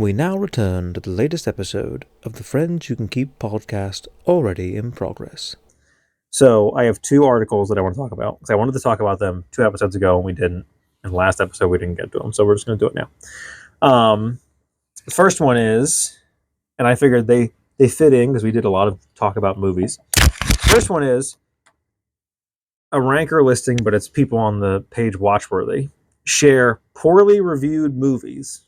We now return to the latest episode of the Friends You Can Keep podcast, already in progress. So I have two articles that I want to talk about because I wanted to talk about them 2 episodes ago and we didn't. And last episode we didn't get to them, so we're just going to do it now. The first one is, and I figured they fit in because we did a lot of talk about movies. First one is a ranker listing, but it's people on the page Watchworthy share poorly reviewed movies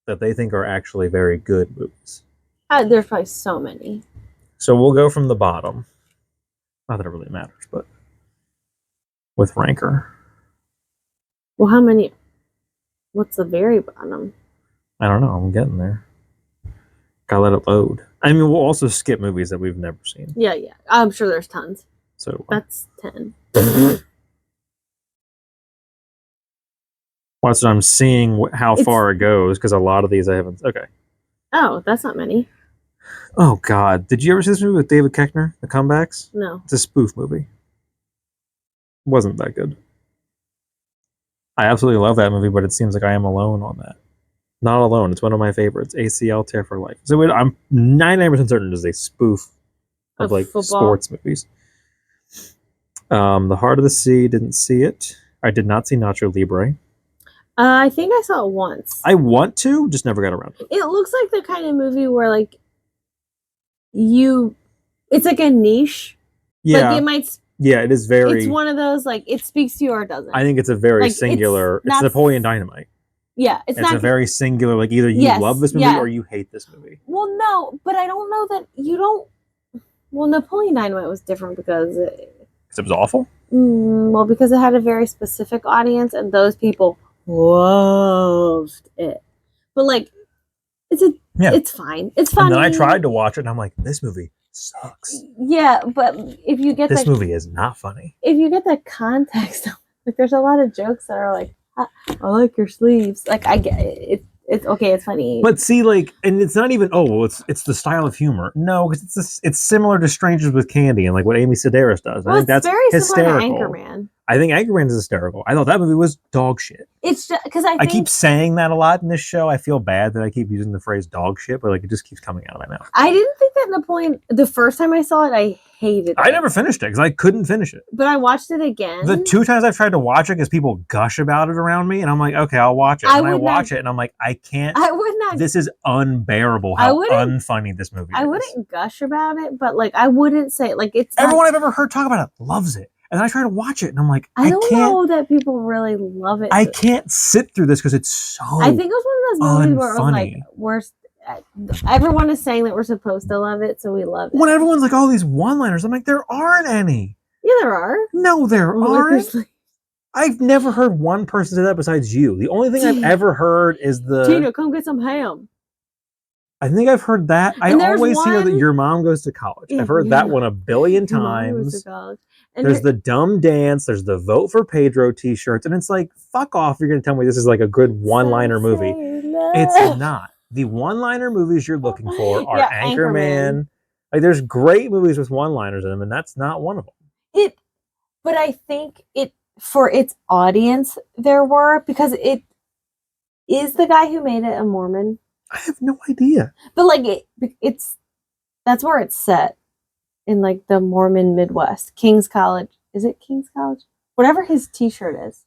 that they think are actually very good movies. There's probably so many. So we'll go from the bottom. Not that it really matters, but with ranker. Well, how many? What's the very bottom? I don't know. I'm getting there. Gotta let it load. I mean, we'll also skip movies that we've never seen. Yeah. I'm sure there's tons. So That's 10. once I'm seeing how far it goes, because a lot of these I haven't. Okay. Oh, that's not many. Oh God! Did you ever see this movie with David Koechner, The Comebacks? No. It's a spoof movie. It wasn't that good. I absolutely love that movie, but it seems like I am alone on that. Not alone. It's one of my favorites. ACL Tear for Life. So I'm 99% certain it is a spoof of like football? sports movies. The Heart of the Sea, didn't see it. I did not see Nacho Libre. I think I saw it once. I want to, just never got around to it. It looks like the kind of movie where like it's like a niche. Yeah, Like it might. yeah, it is very. It's one of those like it speaks to you or it doesn't. I think it's a very Like, singular. It's not- Napoleon Dynamite. Yeah, It's not a very singular. Like either you Yes, love this movie yeah. or you hate this movie. Well, no, but I don't know that you don't. Well, Napoleon Dynamite was different because Because it was awful. because it had a very specific audience and those people loved it. But like, it's fine. It's funny. And then I tried to watch it, and I'm like, this movie sucks. Yeah, but if you get This movie is not funny. if you get the context, like there's a lot of jokes that are like, I like your sleeves. Like I get it. It's okay. It's funny. But see, like, and it's not even. Oh, well, it's the style of humor. No, because it's similar to Strangers with Candy and like what Amy Sedaris does. well, I think that's very hysterical. similar to Anchorman. I think Anchorman is hysterical. I thought that movie was dog shit. It's just because I keep saying that a lot in this show. I feel bad that I keep using the phrase dog shit, but like it just keeps coming out of my mouth. I didn't think that Napoleon. The first time I saw it, I hated it. I never finished it because I couldn't finish it. But I watched it again. The 2 times I've tried to watch it because people gush about it around me, and I'm like, okay, I'll watch it. And I watch it, and I'm like, I can't. I would not. This is unbearable how unfunny this movie is. I wouldn't gush about it, but like I wouldn't say like it's. Everyone I've ever heard talk about it loves it. And I try to watch it, and I'm like, I don't can't, know that people really love it. I can't sit through this because it's so. I think it was one of those movies where it was like unfunny. everyone is saying that we're supposed to love it, so we love it. When everyone's like, all these one-liners, I'm like, there aren't any. Yeah, there are. No, there aren't. Like, I've never heard one person say that besides you. The only thing I've ever heard is Tina, come get some ham. I think I've heard that. I always hear that your mom goes to college. Yeah, I've heard that one a billion times. There's the dumb dance. There's the vote for Pedro t-shirts. And it's like, fuck off. You're going to tell me this is like a good one-liner movie. It's not. The one-liner movies you're looking for are Anchorman. Like, there's great movies with one-liners in them, and that's not one of them. But I think for its audience, there were, because it is the guy who made it a Mormon. I have no idea. But like that's where it's set. In like the Mormon Midwest, King's College. Is it King's College? Whatever his t-shirt is.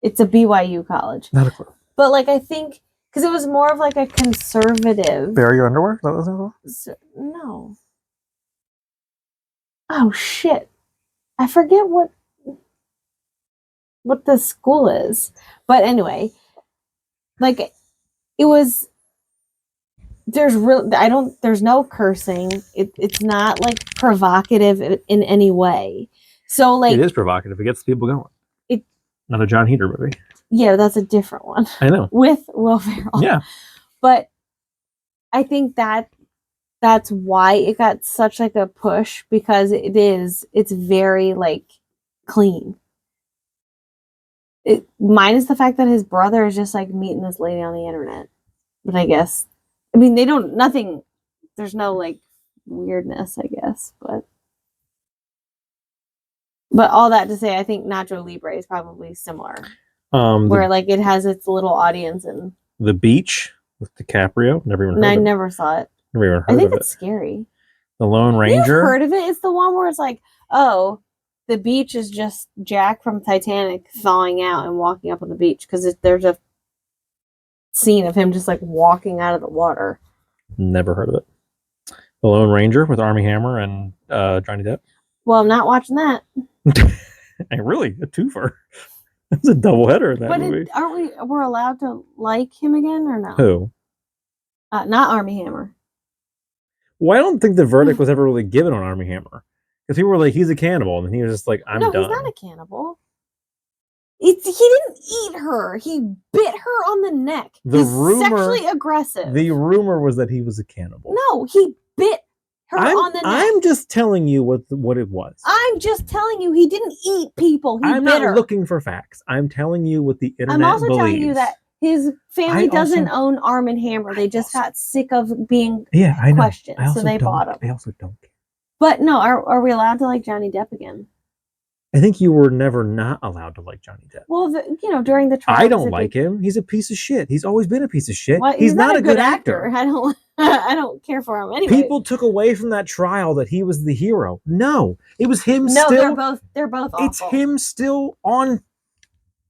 It's a BYU college. Not a clue. But like I think because it was more of like a conservative. Bury Your Underwear? Is that what it was? No. Oh shit. I forget what the school is. But anyway, like it was there's no cursing. It's not like provocative in any way. So like it is provocative. It gets people going. Not a John Heder movie. Yeah, that's a different one. I know. With Will Ferrell. Yeah. But I think that's why it got such like a push, because it's very like clean. Minus the fact that his brother is just like meeting this lady on the internet. But I guess there's no like weirdness, I guess, but all that to say, I think Nacho Libre is probably similar. Where like it has its little audience and The Beach with DiCaprio. Never even And heard I of it. never saw it. Never even I heard think of it's it. scary. The Lone You've Ranger. heard of it? It's the one where it's like, oh, the beach is just Jack from Titanic thawing out and walking up on the beach because there's a scene of him just like walking out of the water. Never heard of it. The Lone Ranger with Armie Hammer and Johnny Depp. Well, I'm not watching that. And really, a twofer. That's a doubleheader in that But movie. we're allowed to like him again or no? Who? Not Armie Hammer. Well, I don't think the verdict was ever really given on Armie Hammer. Because people were like, he's a cannibal. And he was just like, I'm no, done. he's not a cannibal. He didn't eat her. He bit her on the neck. He's sexually aggressive. The rumor was that he was a cannibal. No, he bit her on the neck. I'm just telling you what it was. I'm just telling you he didn't eat people. I'm bit not her. looking for facts. I'm telling you what the internet I'm also believes. telling you that his family doesn't own Arm & Hammer. They just got sick of being questioned, so they bought him. I also don't care. But no, are we allowed to like Johnny Depp again? I think you were never not allowed to like Johnny Depp. Well, during the trial, I don't like him. He's a piece of shit. He's always been a piece of shit. Well, he's not a good actor. I don't care for him anyway. People took away from that trial that he was the hero. No, it was him. No, still, they're both awful. It's him still on.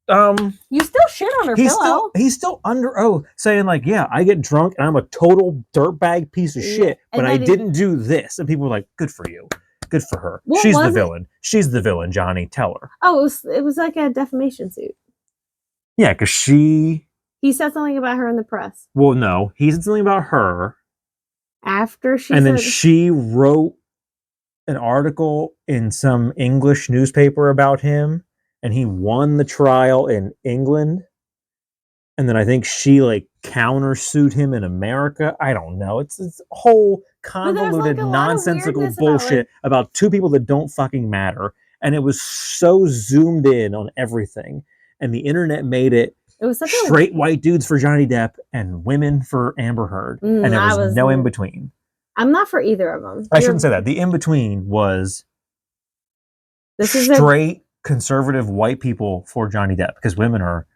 You still shit on her pillow. He's still under oath saying like, yeah, I get drunk and I'm a total dirtbag piece of shit, but I didn't do this. And people were like, good for you. Good for her. She's the villain. She's the villain, Johnny. Tell her. Oh, it was like a defamation suit. Yeah, because he said something about her in the press. Well, no, he said something about her. After then she wrote an article in some English newspaper about him, and he won the trial in England. And then I think she like countersued him in America. I don't know. It's this whole convoluted, nonsensical bullshit about two people that don't fucking matter. And it was so zoomed in on everything. And the internet made it was straight white dudes for Johnny Depp and women for Amber Heard. And there was no in between. I'm not for either of them. I shouldn't say that. The in between was straight conservative white people for Johnny Depp because women are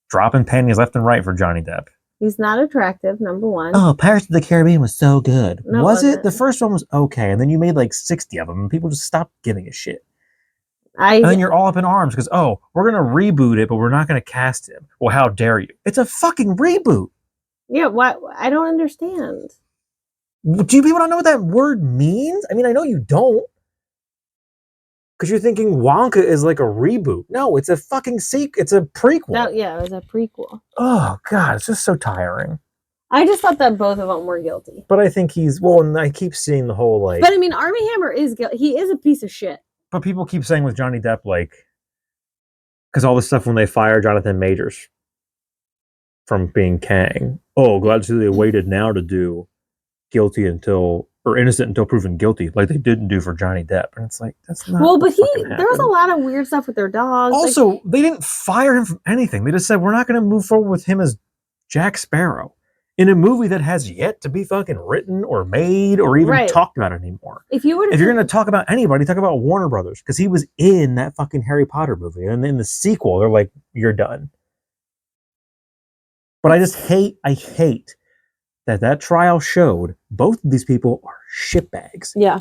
dropping pennies left and right for Johnny Depp. He's not attractive, number one. Oh, Pirates of the Caribbean was so good. No, was it? The first one was okay, and then you made like 60 of them, and people just stopped giving a shit. And then you're all up in arms because, oh, we're going to reboot it, but we're not going to cast him. Well, how dare you? It's a fucking reboot. Yeah, why? I don't understand. Do you people not know what that word means? I mean, I know you don't. Because you're thinking Wonka is like a reboot. No, it's a fucking sequel. It's a prequel. No, yeah, it was a prequel. Oh, God, it's just so tiring. I just thought that both of them were guilty. But I think and I keep seeing the whole, like... But, I mean, Armie Hammer is guilty. He is a piece of shit. But people keep saying with Johnny Depp, like... Because all this stuff when they fire Jonathan Majors from being Kang. Oh, glad to see they waited now to do innocent until proven guilty, like they didn't do for Johnny Depp. And it's like, that's not well, but there was a lot of weird stuff with their dogs. Also, they didn't fire him from anything. They just said, we're not going to move forward with him as Jack Sparrow in a movie that has yet to be fucking written or made or even talked about anymore. If you're going to talk about anybody, talk about Warner Brothers, because he was in that fucking Harry Potter movie. And in the sequel, they're like, you're done. But I hate that trial showed both of these people are shitbags. Yeah.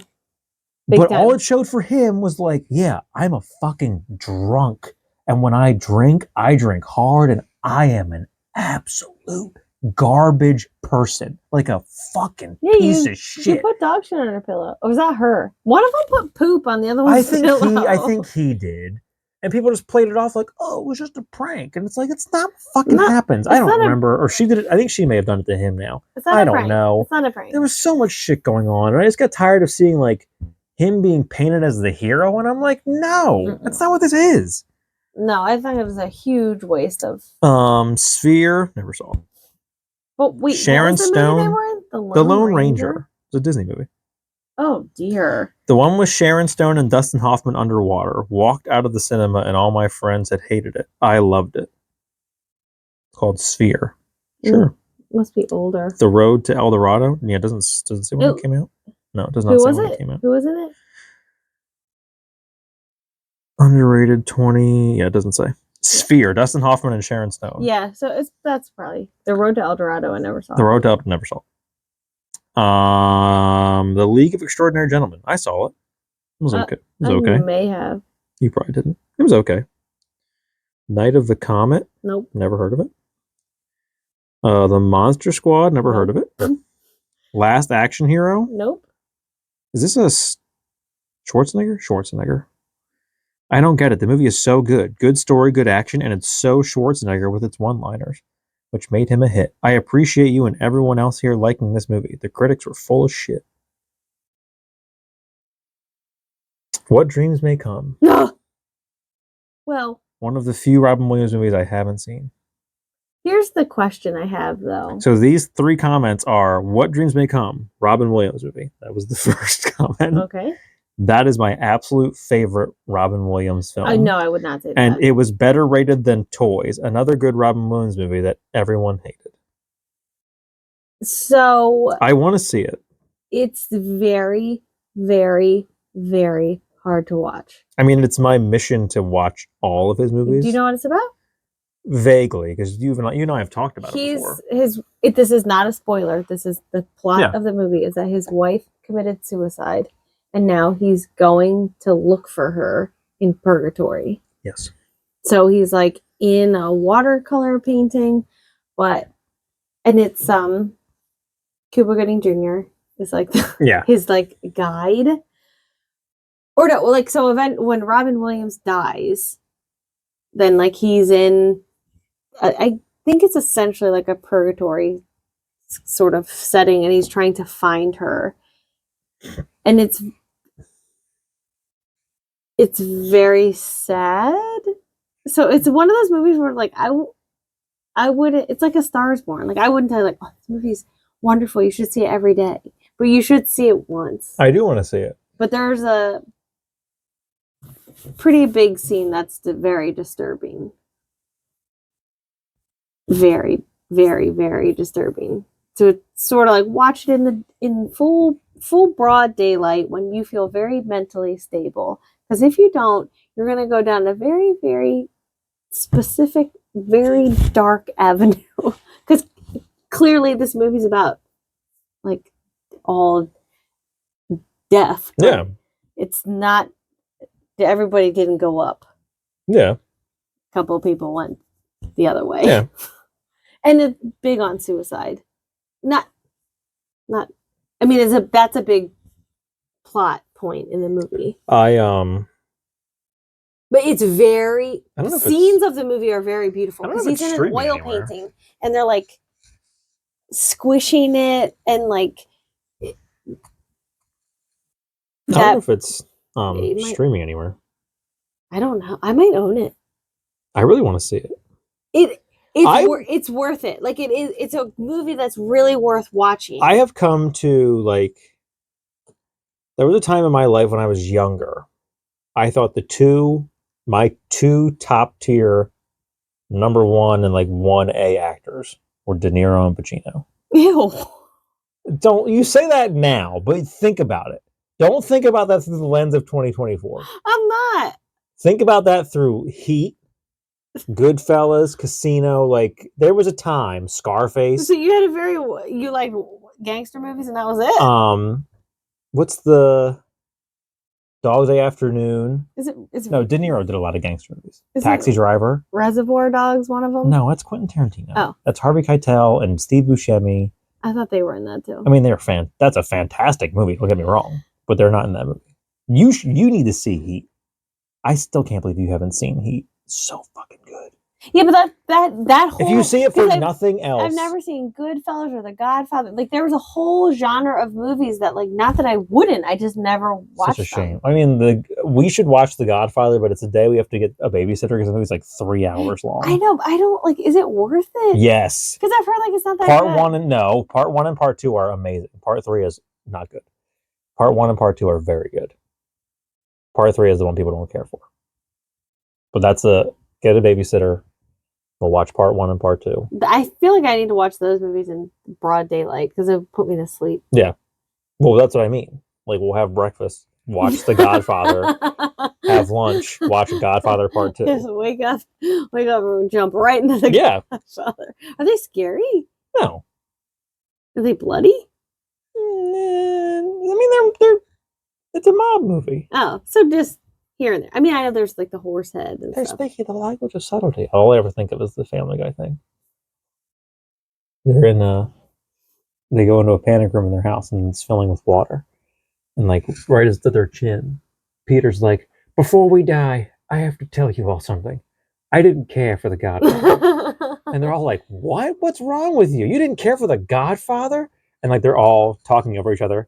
But all it showed for him was like, yeah, I'm a fucking drunk. And when I drink hard, and I am an absolute garbage person. Like a fucking piece of shit. You put dog shit on her pillow. Or was that her? One of them put poop on the other one's pillow. I think he did. And people just played it off like, oh, it was just a prank. And it's like, it's not fucking happens. I don't remember. Or she did it. I think she may have done it to him now. I don't know. It's not a prank. There was so much shit going on. And I just got tired of seeing like him being painted as the hero. And I'm like, no, that's not what this is. No, I think it was a huge waste of. Sphere. Never saw. But wait, Sharon Stone. They were in? The Lone Ranger. It's a Disney movie. Oh, dear. The one with Sharon Stone and Dustin Hoffman underwater. Walked out of the cinema and all my friends had hated it. I loved it. It's called Sphere. Sure. Must be older. The Road to El Dorado. Yeah, it doesn't say when it came out. No, it does not say when it came out. Who was in it? Underrated 20. Yeah, it doesn't say. Sphere, Dustin Hoffman and Sharon Stone. Yeah, so that's probably The Road to El Dorado. I never saw. The Road to El never saw. The League of Extraordinary Gentlemen. I saw it. It was okay. It was I okay. may have. You probably didn't. It was okay. Night of the Comet. Nope. Never heard of it. The Monster Squad. Never heard of it. Last Action Hero. Nope. Is this a Schwarzenegger? Schwarzenegger. I don't get it. The movie is so good. Good story, good action, and it's so Schwarzenegger with its one-liners, which made him a hit. I appreciate you and everyone else here liking this movie. The critics were full of shit. What Dreams May Come. No. Well, One of the few Robin Williams movies I haven't seen. here's the question I have, though. So these 3 comments are, What Dreams May Come, Robin Williams movie. That was the first comment. Okay. That is my absolute favorite Robin Williams film. I know I would not say that. And it was better rated than Toys, another good Robin Williams movie that everyone hated. So I want to see it. it's very, very, very hard to watch. I mean, it's my mission to watch all of his movies. Do you know what it's about? Vaguely, because you and I have talked about it before. This is not a spoiler. This is the plot Yeah. of the movie is that his wife committed suicide and now he's going to look for her in purgatory. Yes. So he's like in a watercolor painting, and it's Cuba Gooding Jr. is like Yeah. his like guide. Or no, like so when Robin Williams dies, then like he's in I think it's essentially like a purgatory sort of setting and he's trying to find her. And it's very sad. So it's one of those movies where like I wouldn't, it's like A Star is Born. Like I wouldn't tell you like, oh, this movie's wonderful. You should see it every day. But you should see it once. I do want to see it. But there's a pretty big scene that's very disturbing. Very, very, very disturbing. So it's sort of like watch it in full broad daylight when you feel very mentally stable. Because if you don't, you're going to go down a very, very specific, very dark avenue. Because clearly this movie's about like all death. but Yeah. It's not, everybody didn't go up. Yeah. A couple of people went the other way. Yeah. And it's big on suicide. Not I mean that's a big plot point in the movie. But it's very I don't know if scenes of the movie are very beautiful I don't know because if he's it's in an streaming oil anywhere. painting and they're like squishing it and like I don't know that if it's It might- streaming anywhere. I don't know. I might own it. I really want to see it. It's worth it. Like it's a movie that's really worth watching. I have come to like, there was a time in my life when I was younger. I thought my two top tier number 1 and like 1A actors were De Niro and Pacino. Ew. Don't you say that now, but think about it. Don't think about that through the lens of 2024. I'm not. Think about that through Heat, Goodfellas, Casino. Like there was a time, Scarface. So you had you like gangster movies and that was it? What's the Dog Day Afternoon? Is No, De Niro did a lot of gangster movies. Is Taxi it- Driver. Reservoir Dogs one of them? No, that's Quentin Tarantino. Oh. That's Harvey Keitel and Steve Buscemi. I thought they were in that too. I mean, that's a fantastic movie. Don't get me wrong, but they're not in that movie. You need to see Heat. I still can't believe you haven't seen Heat. So fucking good. Yeah, but that whole If you see it for because nothing else, I've never seen Goodfellas or The Godfather. Like there was a whole genre of movies that like not that I wouldn't, I just never watched. Such a shame. I mean, we should watch The Godfather, but it's a day we have to get a babysitter because the movie's like 3 hours long. I know, but I don't like. Is it worth it? Yes. Because I've heard like it's not that. Part good. 1 and Part 1 and Part 2 are amazing. Part 3 is not good. Part 1 and Part 2 are very good. Part 3 is the one people don't care for. But get a babysitter. We'll watch Part 1 and Part 2. I feel like I need to watch those movies in broad daylight because it put me to sleep. Well, that's what I mean. Like we'll have breakfast, watch The Godfather, have lunch, watch Godfather Part 2. Just wake up, and jump right into the Yeah. Godfather. Are they scary? No. Are they bloody? I mean, they're it's a mob movie. Oh, so just here and there. I mean, I know there's like the horse head and They're stuff. speaking the language of subtlety. All I ever think of is the Family Guy thing. They're in they go into a panic room in their house and it's filling with water. And like right as to their chin, Peter's like, "Before we die, I have to tell you all something. I didn't care for the Godfather." And they're all like, "What? What's wrong with you? You didn't care for the Godfather?" And like they're all talking over each other.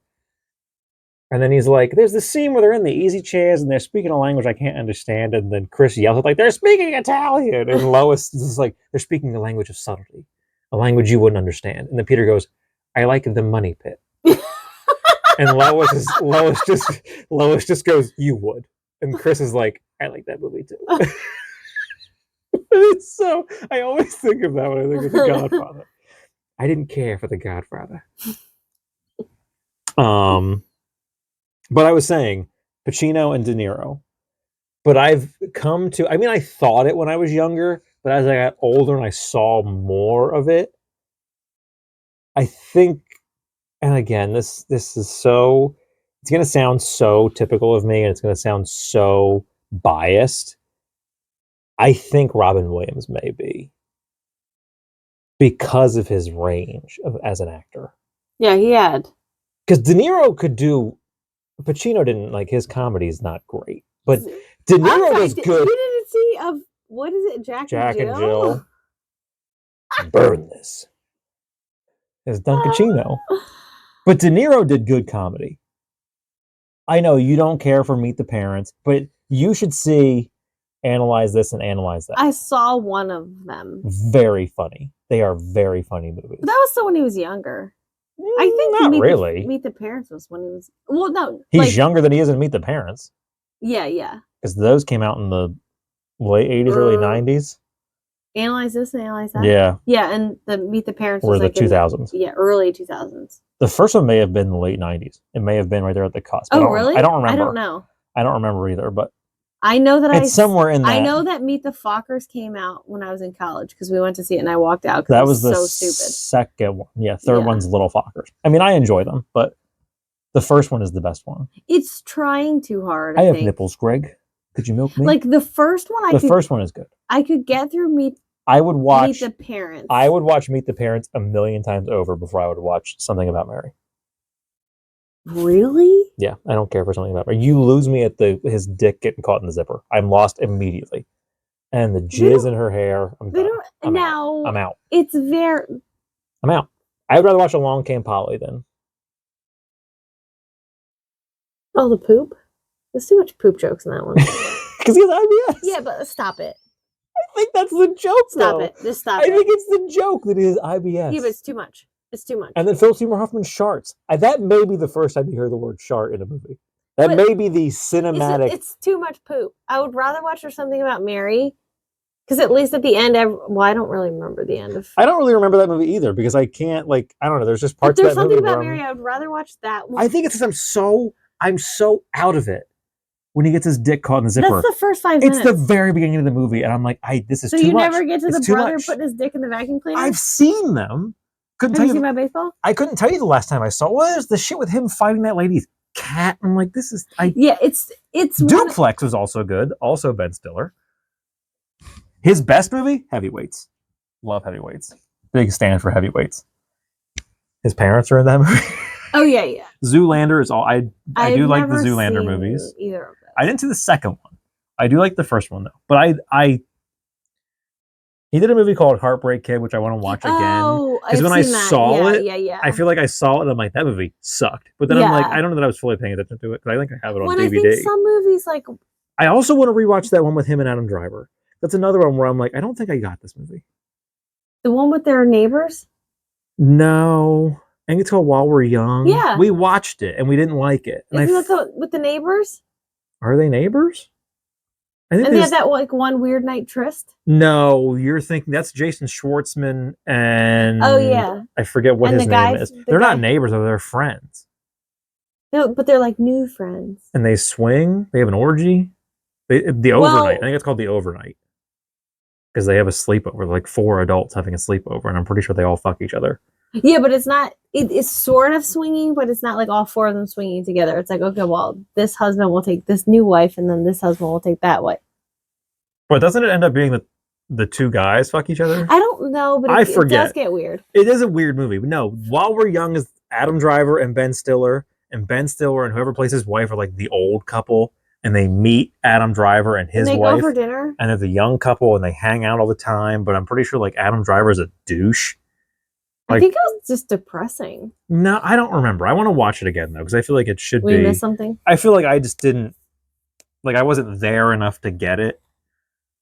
And then he's like, "There's this scene where they're in the easy chairs and they're speaking a language I can't understand." And then Chris yells, like, "They're speaking Italian." And Lois is like, "They're speaking the language of subtlety, a language you wouldn't understand." And then Peter goes, "I like the money pit." And Lois just goes, "You would." And Chris is like, "I like that movie too." It's so, I always think of that when I think of The Godfather. I didn't care for The Godfather. But I was saying Pacino and De Niro. But I've come to, I mean, I thought it when I was younger, but as I got older and I saw more of it, I think, and again, this is so, it's going to sound so typical of me and it's going to sound so biased. I think Robin Williams may be because of his range as an actor. Yeah, he had. Because De Niro could do, Pacino didn't, like, his comedy is not great, but De Niro does good. You didn't see of what is it, Jack and Jill? Burn this. As Duncan Chino. But De Niro did good comedy. I know you don't care for Meet the Parents, but you should see Analyze This and Analyze That. I saw one of them. Very funny. They are very funny movies. But that was still when he was younger. I think not really. Meet the Parents was when he was. Well, no, he's younger than he is in Meet the Parents. Yeah. Because those came out in the late 80s, early 90s. Analyze This and Analyze That. Yeah, and the Meet the Parents were was the like 2000s. Early 2000s. The first one may have been the late 90s. It may have been right there at the cusp. Oh, really? I don't remember. I don't know. I don't remember either, but I know that it's somewhere in that. I know that Meet the Fockers came out when I was in college because we went to see it and I walked out because that it was the so stupid. Second one. Yeah, third one's Little Fockers. I mean, I enjoy them, but the first one is the best one. It's trying too hard. I have nipples, Greg. Could you milk me? Like the first one, the first one is good. I could get through Meet the Parents. I would watch Meet the Parents a million times over before I would watch Something About Mary. Really? Yeah, I don't care for Something About Mary. You lose me at his dick getting caught in the zipper. I'm lost immediately. And the jizz in her hair. I'm out. It's very. I'm out. I would rather watch Along Came Polly than. Oh, the poop? There's too much poop jokes in that one. Because he has IBS. Yeah, but stop it. I think that's the joke, Stop it. Just stop it. I think it's the joke that he has IBS. Yeah, but it's too much. It's too much. And then Philip Seymour Hoffman sharts. That may be the first time you hear the word shart in a movie. That may be the cinematic. It's too much poop. I would rather watch Something About Mary. Because at least at the end, I don't really remember the end of. I don't really remember that movie either because I can't, like, I don't know. There's just parts of that movie. There's Something About Mary. I would rather watch that one. I think it's because I'm so out of it when he gets his dick caught in the zipper. That's the first 5 minutes. It's the very beginning of the movie, and I'm like, this is too much. So you never get to the brother putting his dick in the vacuum cleaner? I've seen them. Have you seen my baseball? I couldn't tell you the last time I saw. Well, there's the shit with him fighting that lady's cat. I'm like, this is. Yeah, it's. Duplex was also good. Also Ben Stiller. His best movie, Heavyweights. Love Heavyweights. Big stand for Heavyweights. His parents are in that movie. Oh yeah. Zoolander is all. I do like the Zoolander seen movies. Either of them. I didn't see the second one. I do like the first one though. But he did a movie called Heartbreak Kid, which I want to watch again. Oh, because when I saw it, yeah. I feel like I saw it and I'm like, that movie sucked. But then I'm like, I don't know that I was fully paying attention to it because I think I have it on DVD. I think some movies like. I also want to rewatch that one with him and Adam Driver. That's another one where I'm like, I don't think I got this movie. The one with their neighbors? No. I think it's called While We're Young. Yeah. We watched it and we didn't like it. Isn't that with the neighbors? Are they neighbors? I think they had that like one weird night tryst? No, you're thinking that's Jason Schwartzman and oh yeah. I forget what his name is. They're not neighbors, though, they're friends. No, but they're like new friends. And they swing. They have an orgy. The Well- overnight. I think it's called the overnight. Because they have a sleepover, like 4 adults having a sleepover, and I'm pretty sure they all fuck each other. Yeah, but it's not. It's sort of swinging, but it's not like all 4 of them swinging together. It's like, okay, well, this husband will take this new wife, and then this husband will take that wife. But doesn't it end up being that the 2 guys fuck each other? I don't know, but I it does forget. get weird. It is a weird movie. But no, While We're Young is Adam Driver and Ben Stiller, and whoever plays his wife are like the old couple, and they meet Adam Driver and his And they wife. go for dinner. And they're the young couple, and they hang out all the time. But I'm pretty sure like Adam Driver is a douche. I think it was just depressing. No, I don't remember. I want to watch it again though, because I feel like it should We be. missed something. I feel like I just didn't. Like I wasn't there enough to get it.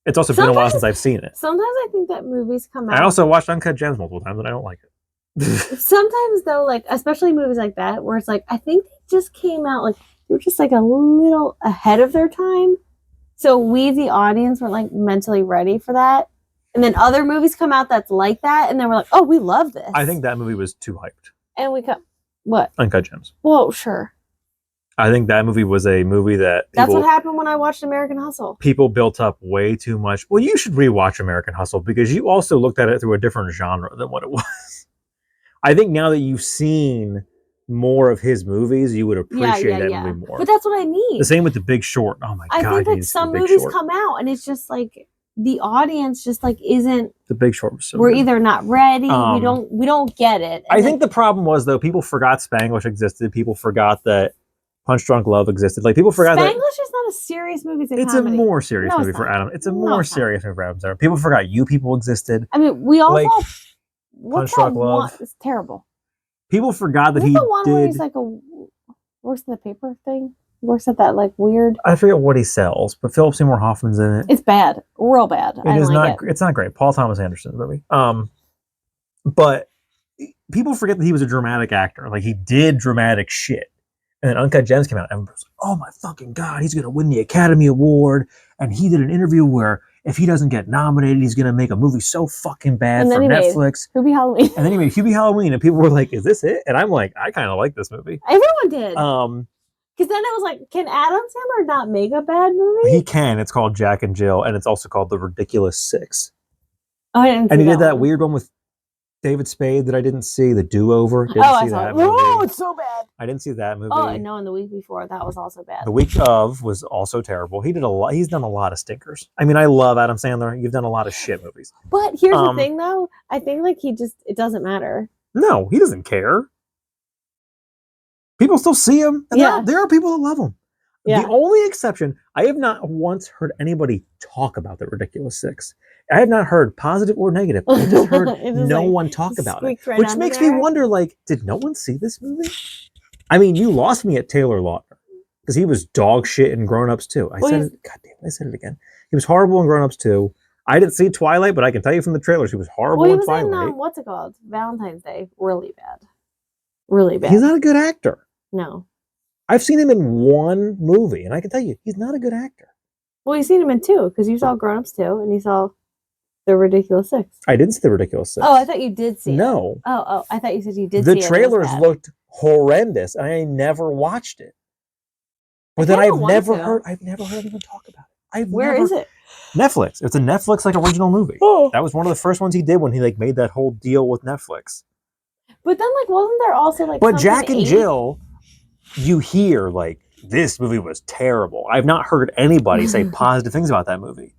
It's also been a while since I've seen it. Sometimes I think that movies come out. I also watched Uncut Gems multiple times, and I don't like it. Sometimes though, like especially movies like that, where it's like I think they just came out like they were just like a little ahead of their time. So we, the audience, weren't like mentally ready for that. And then other movies come out that's like that, and then we're like, oh, we love this. I think that movie was too hyped. And we come what? Uncut Gems. Well, sure. I think that movie was a movie that That's what happened when I watched American Hustle. people built up way too much. Well, you should rewatch American Hustle because you also looked at it through a different genre than what it was. I think now that you've seen more of his movies, you would appreciate that movie more. But that's what I mean. The same with The Big Short. Oh my I god! think you like need to see some The Big movies Short. come out and it's just like the audience just like isn't. The Big Short was so. We're good. either not ready. Um, we don't get it. I And think the problem was though people forgot Spanglish existed. People forgot that Punch Drunk Love existed. Like people forgot that Spanglish is not a serious movie. it's comedy. a more serious No, it's movie for not. Adam. It's a No, more it's not. serious movie for Adam Sandler. People forgot You People existed. I mean, we all like, saw. What's Punch Drunk that Love. one? It's terrible. People forgot that What's he the one where did. he's like works in the paper thing? Works at that like weird. I forget what he sells, but Philip Seymour Hoffman's in it. It's bad, real bad. I It don't is like not. It's not great. Paul Thomas Anderson's movie. But people forget that he was a dramatic actor. Like he did dramatic shit. And then Uncut Gems came out, and everyone was like, "Oh my fucking god, he's gonna win the Academy Award!" And he did an interview where if he doesn't get nominated, he's gonna make a movie so fucking bad And for then he made Netflix. Who Be Halloween? And then he made Hubie Halloween, and people were like, "Is this it?" And I'm like, "I kind of like this movie." Everyone did. Because then it was like, can Adam Sandler not make a bad movie? he can. It's called Jack and Jill, and it's also called The Ridiculous Six. Oh, I didn't see And he did that one. weird one with David Spade that I didn't see, The Do-Over. Didn't I see saw that it. movie. Oh, it's so bad. I didn't see that movie. Oh, and no, and the week before that was also bad. The Week Of was also terrible. He did a lot. He's done a lot of stinkers. I mean, I love Adam Sandler. You've done a lot of shit movies. But here's the Um, thing, though. I think like it doesn't matter. No, he doesn't care. People still see him. And Yeah. there are people that love him. Yeah. The only exception, I have not once heard anybody talk about The Ridiculous Six. I have not heard positive or negative. I just heard It just, no like, one talk about it. squeaked right Which under makes me there. wonder, like, did no one see this movie? I mean, you lost me at Taylor Lautner because he was dog shit in Grown Ups 2. I Well, said he's- it. God damn, I said it again. He was horrible in Grown Ups 2. I didn't see Twilight, but I can tell you from the trailers he was horrible Well, he in was Twilight. in what's it called? Valentine's Day. Really bad. Really bad. He's not a good actor. No. I've seen him in one movie, and I can tell you, he's not a good actor. Well, you've seen him in 2 because you saw Grown Ups 2 and you saw The Ridiculous Six. I didn't see The Ridiculous Six. Oh, I thought you did see it. No. Oh, I thought you said you did The see it. and it was trailers bad. looked horrendous, and I never watched it. But I then kinda I've want never to. heard anyone talk about it. Where is it? Netflix. It's a Netflix like original movie. Oh. That was one of the first ones he did when he like made that whole deal with Netflix. But then, like, wasn't there also like? But something Jack and 8? Jill, you hear like this movie was terrible. I've not heard anybody say positive things about that movie.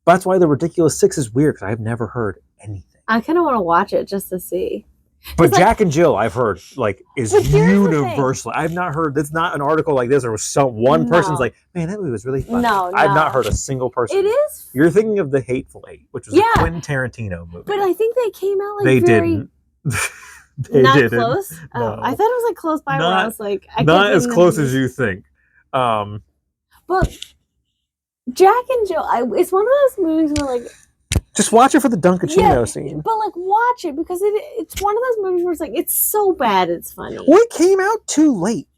That's why The Ridiculous Six is weird because I've never heard anything. I kind of want to watch it just to see. But It's like- Jack and Jill, I've heard like is But here's the thing. universal. I've not heard. It's not an article like this or one person's No. like, man, that movie was really funny. No, I've no. not heard a single person. It is, You're thinking of The Hateful Eight, which was Yeah. a Quentin Tarantino movie. but I think they came out like they very didn't. They not didn't. close. Oh, No. I thought it was like close by. Where I Not- was like, I Not kept as thinking close of- as you think. But Jack and Jill, it's one of those movies where like, Just watch it for the Dunkachino scene. but like watch it because it's one of those movies where it's like it's so bad it's funny. Well, it came out too late,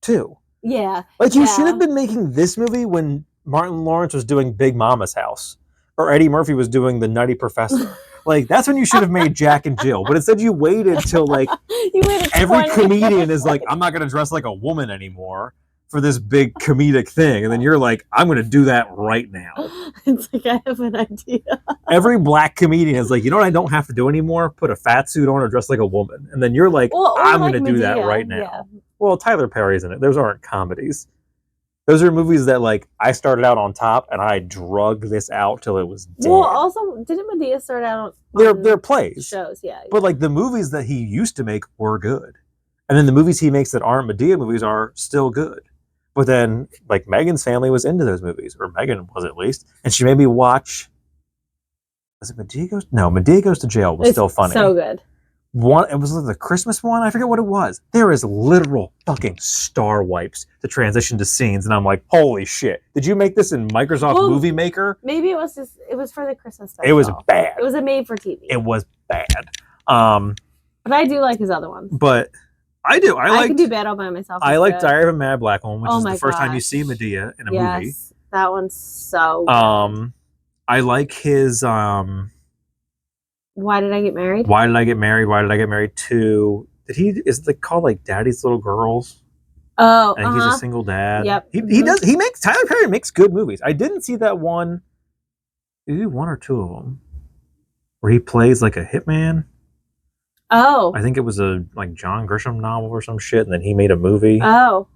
too. Yeah, Like you Yeah. should have been making this movie when Martin Lawrence was doing Big Mama's House, or Eddie Murphy was doing The Nutty Professor. Like that's when you should have made Jack and Jill. But instead, you waited till like you waited every 20 comedian years. is like, I'm not going to dress like a woman anymore for this big comedic thing, and then you're like, I'm going to do that right now. It's like I have an idea. Every black comedian is like, you know what I don't have to do anymore? Put a fat suit on or dress like a woman. And then you're like, Or I'm like going to do that Medea, right now. yeah. Well, Tyler Perry's in it. Those aren't comedies. Those are movies that, like, I started out on top and I drug this out till it was dead. Well, also, didn't Medea start out on They're plays. shows? Yeah. But, like, the movies that he used to make were good. And then the movies he makes that aren't Medea movies are still good. But then, like, Megan's family was into those movies, or Megan was at least, and she made me watch. Was it Medea Goes? No, Medea Goes to Jail was still funny. So good. It was like the Christmas one. I forget what it was. There is literal fucking star wipes to transition to scenes, and I'm like, holy shit! Did you make this in Microsoft Movie Maker? Maybe it was for the Christmas special. It was bad. It was a made for TV. It was bad. But I do like his other ones. But I do. I can do bad all by myself. I like Diary of a Mad Black Woman, which is the first time you gosh. see Medea in a movie. Yes, that one's so good. I like his Why Did I Get Married? Why Did I Get Married? Why Did I Get Married 2? Is it called like Daddy's Little Girls? Oh, I think he's a single dad. Yep. Tyler Perry makes good movies. I didn't see that one. Did he do one or two of them? Where he plays like a hitman? Oh. I think it was a like John Grisham novel or some shit, and then he made a movie. Oh.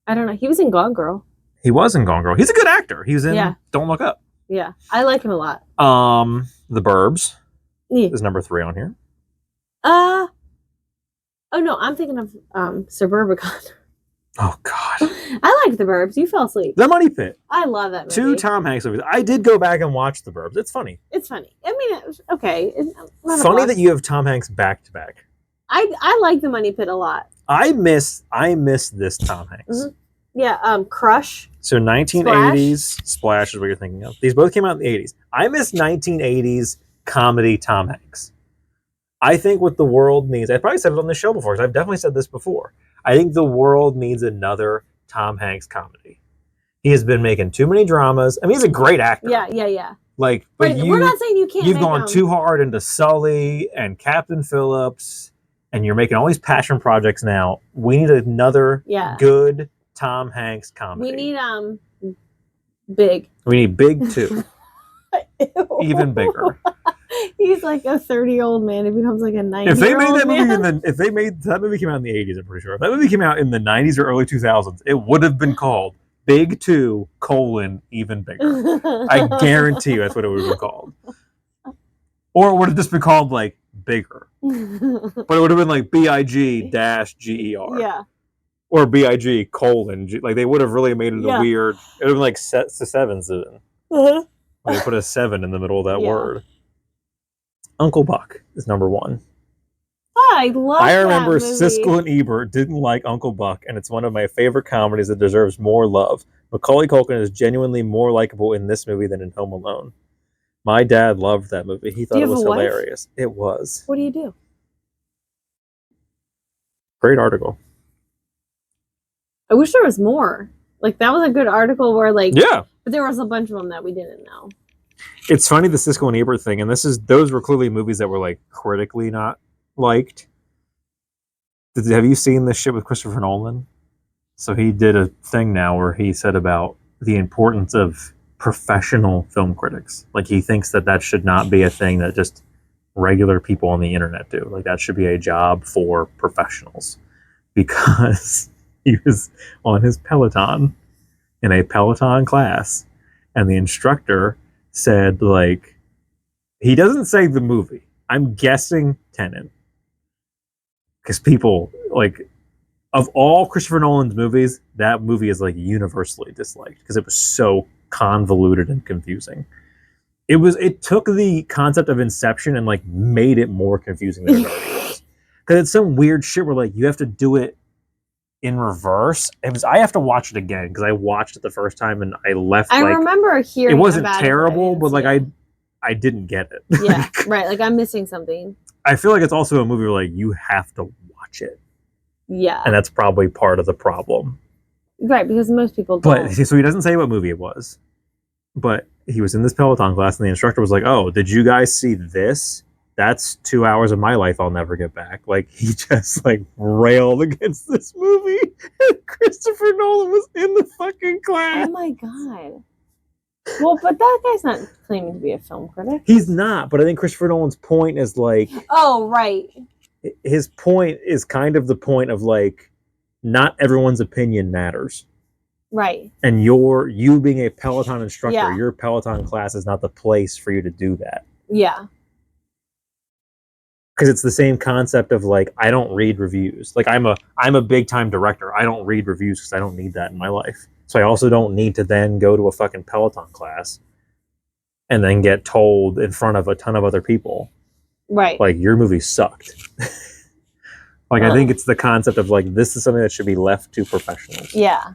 I don't know. He was in Gone Girl. He was in Gone Girl. He's a good actor. He was in Don't Look Up. Yeah. I like him a lot. The Burbs Yeah. is number 3 on here. Oh no, I'm thinking of Suburbicon. Oh God. I liked The Burbs. You fell asleep. The Money Pit. I love that movie. 2 Tom Hanks movies. I did go back and watch The Burbs. It's funny. It's funny. I mean, it was okay. It's not Funny that you have Tom Hanks back to back. I like The Money Pit a lot. I miss this Tom Hanks. Mm-hmm. Yeah, Crush. So 1980s Splash is what you're thinking of. These both came out in the 80s. I miss 1980s comedy Tom Hanks. I think what the world needs, I probably said it on this show before, because I've definitely said this before. I think the world needs another Tom Hanks comedy. He has been making too many dramas. I mean, he's a great actor. Yeah. Like, but we're not saying you can't. You've gone too hard into Sully and Captain Phillips, and you're making all these passion projects now. We need another good Tom Hanks comedy. We need Big. We need Big 2. Even bigger. He's like a 30-year-old man. He becomes like a 90-year-old If they made that man. that movie came out in the 80s, I'm pretty sure. If that movie came out in the 90s or early 2000s, it would have been called Big 2, Even Bigger. I guarantee you that's what it would have been called. Or it would have just been called like Bigger. But it would have been like BIG-GER. Yeah. Or BIG: G. Like they would have really made it a weird. It would have been like sevens. They put a 7 in the middle of that word. Uncle Buck is number 1. I love I remember that movie. Siskel and Ebert didn't like Uncle Buck, and it's one of my favorite comedies that deserves more love. Macaulay Culkin is genuinely more likable in this movie than in Home Alone. My dad loved that movie. He thought it was hilarious. It was. What do you do? Great article. I wish there was more. Like, that was a good article where, like... Yeah. But there was a bunch of them that we didn't know. It's funny, the Siskel and Ebert thing, and those were clearly movies that were, like, critically not liked. Have you seen this shit with Christopher Nolan? So he did a thing now where he said about the importance of professional film critics. Like, he thinks that should not be a thing that just regular people on the internet do. Like, that should be a job for professionals. Because he was on his Peloton in a Peloton class, and the instructor said, like, he doesn't say the movie. I'm guessing Tenet. Because people, like, of all Christopher Nolan's movies, that movie is, like, universally disliked because it was so convoluted and confusing. It took the concept of Inception and, like, made it more confusing than it already was. Because it's some weird shit where, like, you have to do it in reverse. I have to watch it again because I watched it the first time and I left. I remember hearing it wasn't about terrible, it, but like I didn't get it. Yeah, right. Like, I'm missing something. I feel like it's also a movie where, like, you have to watch it. Yeah, and that's probably part of the problem. Right, because most people don't. But so he doesn't say what movie it was, but he was in this Peloton class, and the instructor was like, "Oh, did you guys see this that's 2 hours of my life I'll never get back. Like, he just like railed against this movie, and Christopher Nolan was in the fucking class. Oh my god. Well, but that guy's not claiming to be a film critic. He's not, but I think Christopher Nolan's point is like, Oh, right. his point is kind of the point of like, not everyone's opinion matters. Right. And you being a Peloton instructor, Yeah. your Peloton class is not the place for you to do that. Yeah. Because it's the same concept of like, I don't read reviews. Like, I'm a big time director. I don't read reviews because I don't need that in my life. So I also don't need to then go to a fucking Peloton class and then get told in front of a ton of other people, Right. like, your movie sucked. Like, I think it's the concept of like, this is something that should be left to professionals. Yeah.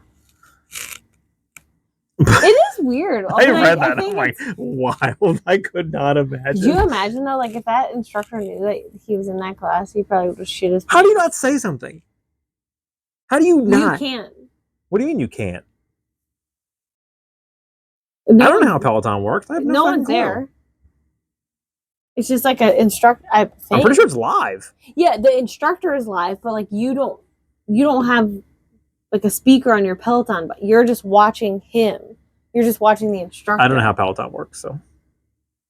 It is weird. I read that. think I'm like, wild. I could not imagine. Could you imagine though, like if that instructor knew that he was in that class, he probably would have shit his pants. How do you not say something? How do you not? You can't. What do you mean you can't? No I don't know one- how Peloton works. I have No fucking one's clue. there. It's just like an instructor. I think. I'm pretty sure it's live. Yeah, the instructor is live, but like you don't have like a speaker on your Peloton, but you're just watching him. You're just watching the instructor. I don't know how Peloton works, so.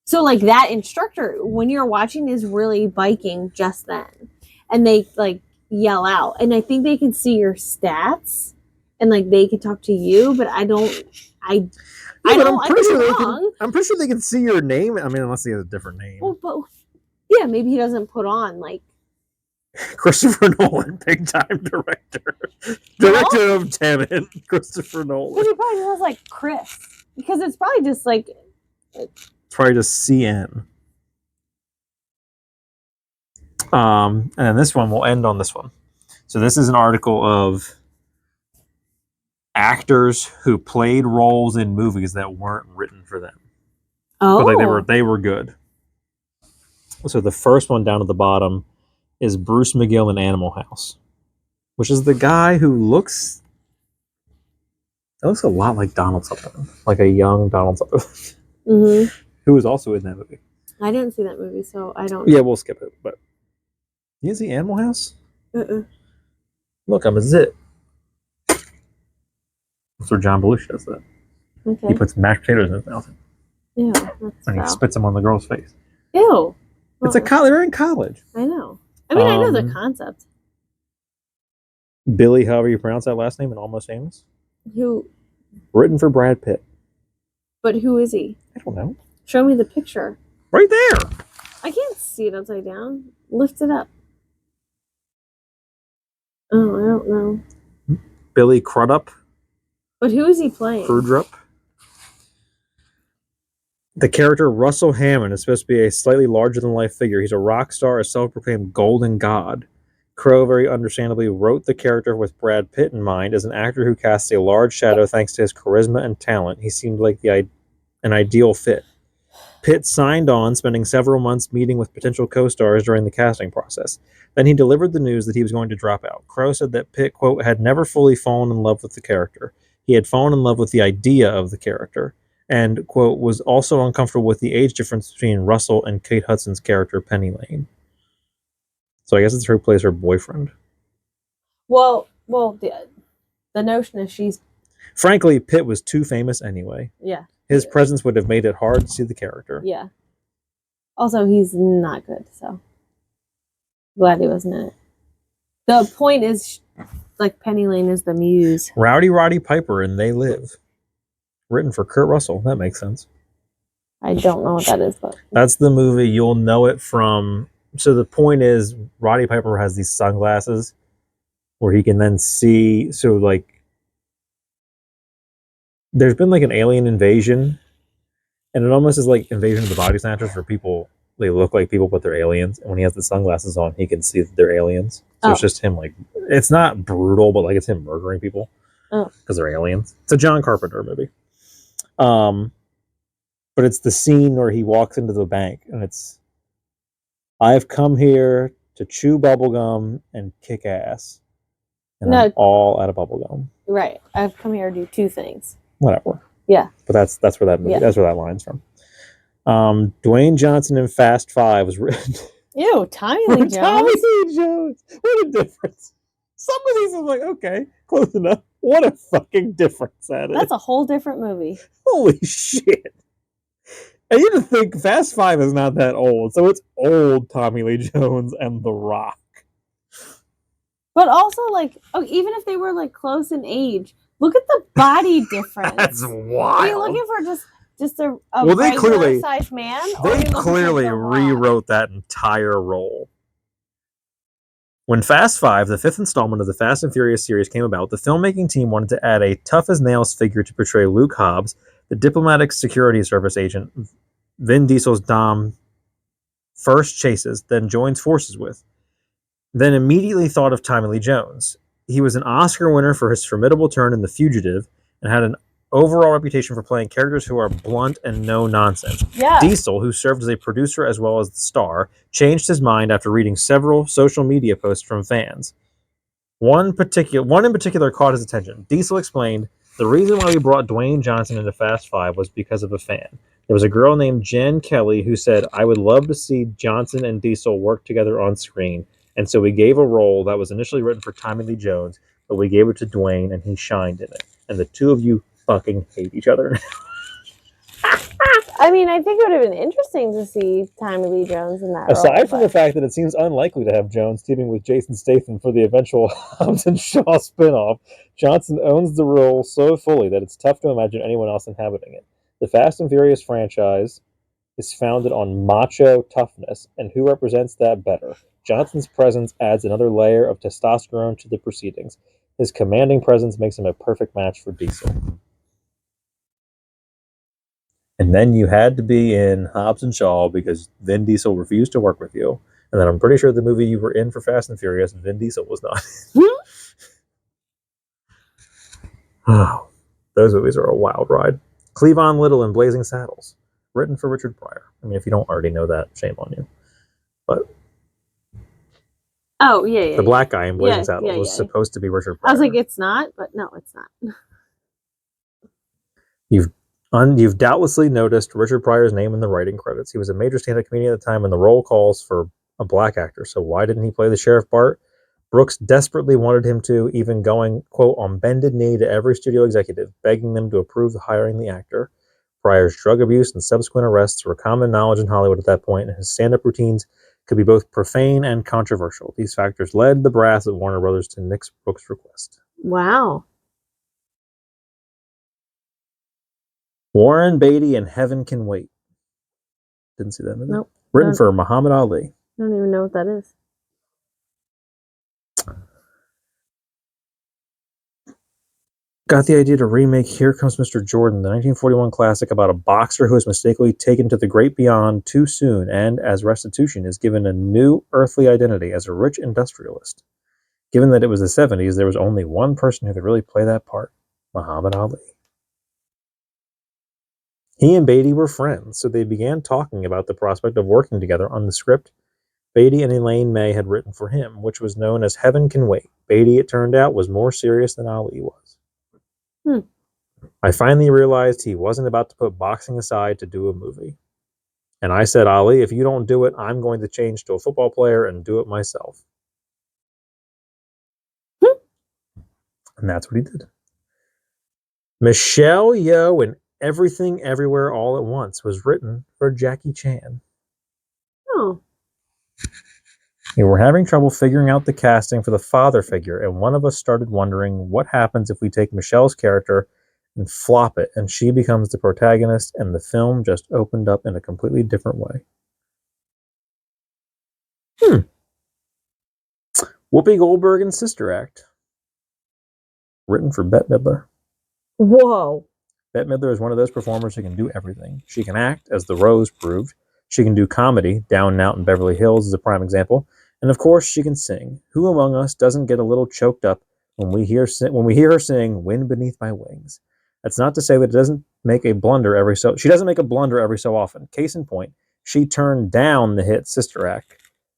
So like that instructor, when you're watching, is really biking just then, and they like yell out, and I think they can see your stats, and like they can talk to you, but I don't. I Yeah, but don't. I'm pretty sure wrong. I'm pretty sure they can see your name. I mean, unless he has a different name. Well, but yeah, maybe he doesn't put on like. Christopher Nolan, big time director. Director of Tenet, Christopher Because Nolan. he probably just has like Chris, because it's probably just like. It's probably just CN. And then this one, we'll end on this one. So this is an article of actors who played roles in movies that weren't written for them. Oh. But like they were good. So the first one down at the bottom is Bruce McGill in Animal House, which is the guy who looks a lot like Donald Sutherland, like a young Donald Sutherland, Mm-hmm. who was also in that movie. I didn't see that movie, so I don't. Yeah, we'll skip it. But you see Animal House? Uh-uh. Look, I'm a zit. That's where John Belushi does that. Okay. He puts mashed potatoes in his mouth Ew. That's and he foul. spits them on the girl's face. Ew. It's a they're in college. I know. I mean, I know the Um, concept. Billy, however you pronounce that last name, and Almost Famous. Who? Written for Brad Pitt. But who is he? I don't know. Show me the picture. Right there. I can't see it upside down. Lift it up. Oh, I don't know. Billy Crudup. But who is he playing? Crudup. The character Russell Hammond is supposed to be a slightly larger-than-life figure. He's a rock star, a self-proclaimed golden god. Crowe very understandably wrote the character with Brad Pitt in mind. As an actor who casts a large shadow thanks to his charisma and talent, he seemed like an ideal fit. Pitt signed on, spending several months meeting with potential co-stars during the casting process. Then he delivered the news that he was going to drop out. Crowe said that Pitt, quote, had never fully fallen in love with the character. He had fallen in love with the idea of the character, and, quote, was also uncomfortable with the age difference between Russell and Kate Hudson's character, Penny Lane. So I guess it's her who plays her boyfriend. Well, the notion is she's Frankly, Pitt was too famous anyway. yeah, His presence would have made it hard to see the character. yeah. Also, he's not good, so glad he wasn't in it. The point is, like Penny Lane is the muse. Rowdy Roddy Piper and They Live. Written for Kurt Russell. That makes sense. I don't know what that is, but That's the movie. You'll know it from... So the point is, Roddy Piper has these sunglasses where he can then see... So, like... There's been, like, an alien invasion. And it almost is like Invasion of the Body Snatchers, where people... They look like people, but they're aliens. And when he has the sunglasses on, he can see that they're aliens. So it's just him, like... It's not brutal, but, like, it's him murdering people. Because they're aliens. It's a John Carpenter movie. But it's the scene where he walks into the bank, and it's... I've come here to chew bubblegum and kick ass. And No. I'm all out of bubblegum. right. I've come here to do two things. Whatever. Yeah. But that's where that movie, Yeah. that's where that line's from. Dwayne Johnson in Fast 5 was written Ew, Tommy for Lee Tommy Jones. Lee Jones. What a difference. Some of these I'm like, okay, close enough. What a fucking difference that is. That's a whole different movie. Holy shit. And you have to think Fast 5 is not that old, so it's old Tommy Lee Jones and The Rock. But also, like, oh, even if they were like close in age, look at the body difference. That's Are you wild. looking for just a Well, they regular clearly- sized man? Or are They you looking for clearly The Rock? rewrote that entire role. When Fast 5, the fifth installment of the Fast and Furious series, came about, the filmmaking team wanted to add a tough-as-nails figure to portray Luke Hobbs, the diplomatic security service agent Vin Diesel's Dom first chases, then joins forces with. Then immediately thought of Tommy Lee Jones. He was an Oscar winner for his formidable turn in The Fugitive and had an overall reputation for playing characters who are blunt and no nonsense. Yeah. Diesel, who served as a producer as well as the star, changed his mind after reading several social media posts from fans. One in particular caught his attention. Diesel explained, "The reason why we brought Dwayne Johnson into Fast 5 was because of a fan. There was a girl named Jen Kelly who said, I would love to see Johnson and Diesel work together on screen. And so we gave a role that was initially written for Tommy Lee Jones, but we gave it to Dwayne and he shined in it. And the two of you fucking hate each other." I mean, I think it would have been interesting to see Tommy Lee Jones in that role. Aside from the but- fact that it seems unlikely to have Jones teaming with Jason Statham for the eventual Hobbs and Shaw spinoff, Johnson owns the role so fully that it's tough to imagine anyone else inhabiting it. The Fast and Furious franchise is founded on macho toughness, and who represents that better? Johnson's presence adds another layer of testosterone to the proceedings. His commanding presence makes him a perfect match for Diesel. And then you had to be in Hobbs and Shaw because Vin Diesel refused to work with you. And then I'm pretty sure the movie you were in for Fast and Furious, Vin Diesel was not. Oh, those movies are a wild ride. Cleavon Little in Blazing Saddles, written for Richard Pryor. I mean, if you don't already know that, shame on you. But Oh, yeah. the black guy in Blazing Yeah, Saddles yeah, was yeah. supposed to be Richard Pryor. I was like, it's not, but no, it's not. You've doubtlessly noticed Richard Pryor's name in the writing credits. He was a major stand-up comedian at the time, and the role calls for a black actor. So why didn't he play the Sheriff Bart? Brooks desperately wanted him to, even going, quote, on bended knee to every studio executive, begging them to approve hiring the actor. Pryor's drug abuse and subsequent arrests were common knowledge in Hollywood at that point, and his stand-up routines could be both profane and controversial. These factors led the brass at Warner Brothers to nix Brooks' request. Wow. Warren Beatty and Heaven Can Wait. Didn't see that movie. Nope. Written No. for Muhammad Ali. I don't even know what that is. Got the idea to remake Here Comes Mr. Jordan, the 1941 classic about a boxer who is mistakenly taken to the great beyond too soon and, as restitution, is given a new earthly identity as a rich industrialist. Given that it was the 70s, there was only one person who could really play that part, Muhammad Ali. He and Beatty were friends, so they began talking about the prospect of working together on the script Beatty and Elaine May had written for him, which was known as Heaven Can Wait. Beatty, it turned out, was more serious than Ali was. I finally realized he wasn't about to put boxing aside to do a movie. And I said, Ali, if you don't do it, I'm going to change to a football player and do it myself. And that's what he did. Michelle Yeoh and Everything Everywhere All at Once was written for Jackie Chan. Oh. We were having trouble figuring out the casting for the father figure, and one of us started wondering what happens if we take Michelle's character and flop it, and she becomes the protagonist, and the film just opened up in a completely different way. Whoopi Goldberg and Sister Act. Written for Bette Midler. Whoa. Bette Midler is one of those performers who can do everything. She can act, as The Rose proved. She can do comedy. Down and Out in Beverly Hills is a prime example. And of course, she can sing. Who among us doesn't get a little choked up when we hear her sing "Wind Beneath My Wings"? That's not to say that she doesn't make a blunder every so often. Case in point, she turned down the hit Sister Act,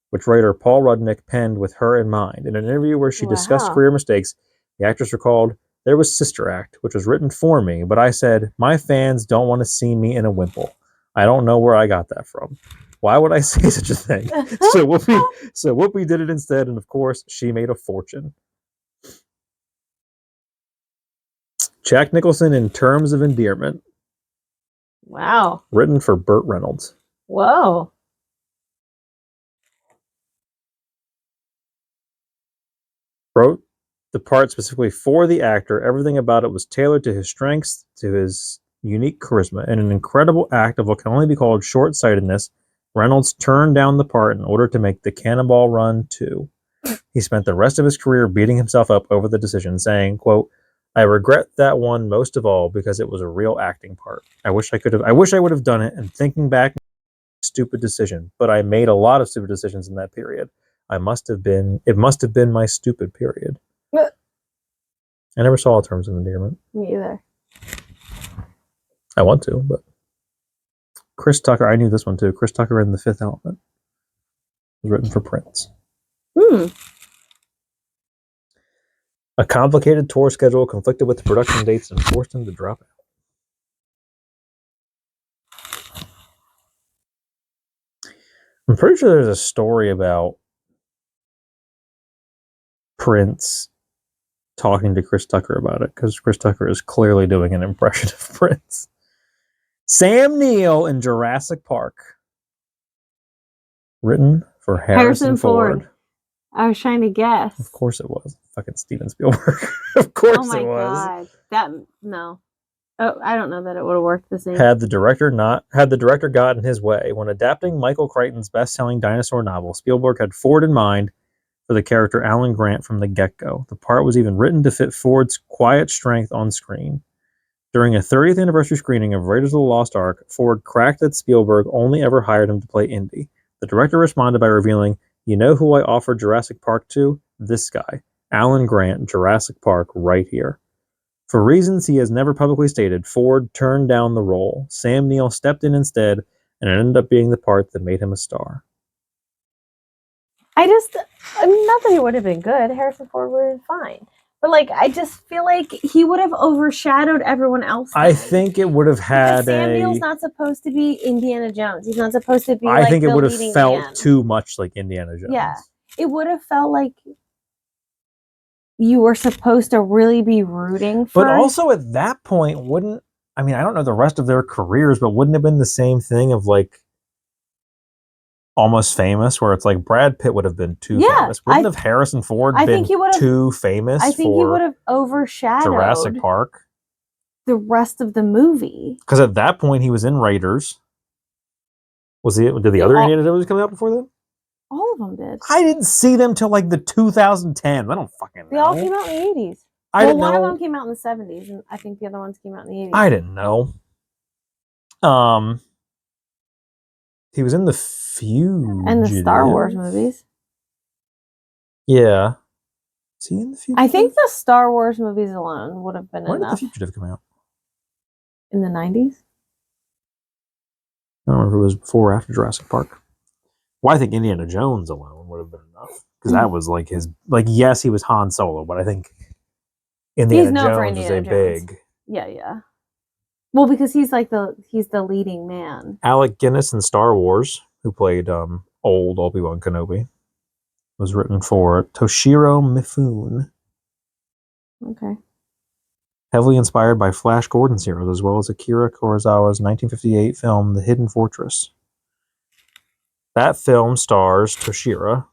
which writer Paul Rudnick penned with her in mind. In an interview where she discussed Wow. career mistakes, the actress recalled, "There was Sister Act, which was written for me, but I said, my fans don't want to see me in a wimple. I don't know where I got that from. Why would I say such a thing? So Whoopi did it instead, and of course, she made a fortune. Jack Nicholson in Terms of Endearment, Wow. written for Burt Reynolds. Whoa. Wrote the part specifically for the actor. Everything about it was tailored to his strengths, to his unique charisma. In an incredible act of what can only be called short-sightedness, Reynolds turned down the part in order to make the Cannonball Run 2. He spent the rest of his career beating himself up over the decision, saying, quote, I regret that one most of all because it was a real acting part. I wish I would have done it, and thinking back, stupid decision, but I made a lot of stupid decisions in that period. It must have been my stupid period. I never saw Terms of Endearment. Me either. I want to, but Chris Tucker, I knew this one too. Chris Tucker in The Fifth Element was written for Prince. A complicated tour schedule conflicted with the production dates and forced him to drop out. I'm pretty sure there's a story about Prince talking to Chris Tucker about it, because Chris Tucker is clearly doing an impression of Prince. Sam Neill in Jurassic Park. Written for Harrison Ford. I was trying to guess. Of course it was. Fucking Steven Spielberg. Of course Oh my it was. God. No. Oh, I don't know that it would have worked the same. Had the director gotten his way, when adapting Michael Crichton's best-selling dinosaur novel, Spielberg had Ford in mind for the character Alan Grant from the get-go. The part was even written to fit Ford's quiet strength on screen. During a 30th anniversary screening of Raiders of the Lost Ark, Ford cracked that Spielberg only ever hired him to play Indy. The director responded by revealing, you know who I offered Jurassic Park to? This guy, Alan Grant, Jurassic Park, right here. For reasons he has never publicly stated, Ford turned down the role. Sam Neill stepped in instead, and it ended up being the part that made him a star. Not that he would have been good. Harrison Ford would have been fine. But, I just feel like he would have overshadowed everyone else. I think it would have had Sam Neill's not supposed to be Indiana Jones. He's not supposed to be, I think it would have felt man. too much like Indiana Jones. Yeah. It would have felt like you were supposed to really be rooting for. But also at that point, I don't know the rest of their careers, but wouldn't it have been the same thing of Almost Famous, where it's Brad Pitt would have been too famous. Wouldn't have Harrison Ford been too famous? I think he would have overshadowed Jurassic Park, the rest of the movie. Because at that point he was in Raiders. Did the other Indiana Jones come out before then? All of them did. I didn't see them till the 2010s. I don't fucking know. They all came out in the 80s. One of them came out in the 70s, and I think the other ones came out in the 80s. I didn't know. He was in The Fugitive. And the Star Wars movies. Yeah. Is he in The Fugitive? I think the Star Wars movies alone would have been When enough. did The Fugitive come out? In the 90s? I don't know if it was before or after Jurassic Park. Well, I think Indiana Jones alone would have been enough. Because that was his... yes, he was Han Solo, but I think Indiana Jones was big... Yeah. Well, because he's the leading man. Alec Guinness in Star Wars, who played old Obi-Wan Kenobi, was written for Toshiro Mifune. Okay. Heavily inspired by Flash Gordon's heroes, as well as Akira Kurosawa's 1958 film The Hidden Fortress. That film stars Toshiro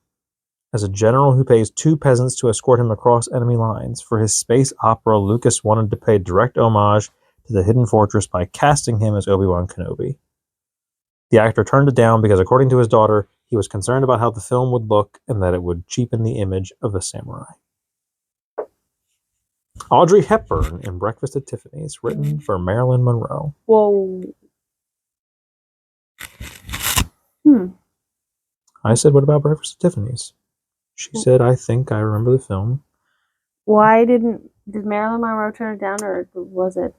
as a general who pays two peasants to escort him across enemy lines. For his space opera, Lucas wanted to pay direct homage to The Hidden Fortress by casting him as Obi-Wan Kenobi. The actor turned it down because, according to his daughter, he was concerned about how the film would look and that it would cheapen the image of a samurai. Audrey Hepburn in Breakfast at Tiffany's, written for Marilyn Monroe. Whoa. I said, what about Breakfast at Tiffany's? She said, I think I remember the film. Why did Marilyn Monroe turn it down, or was it...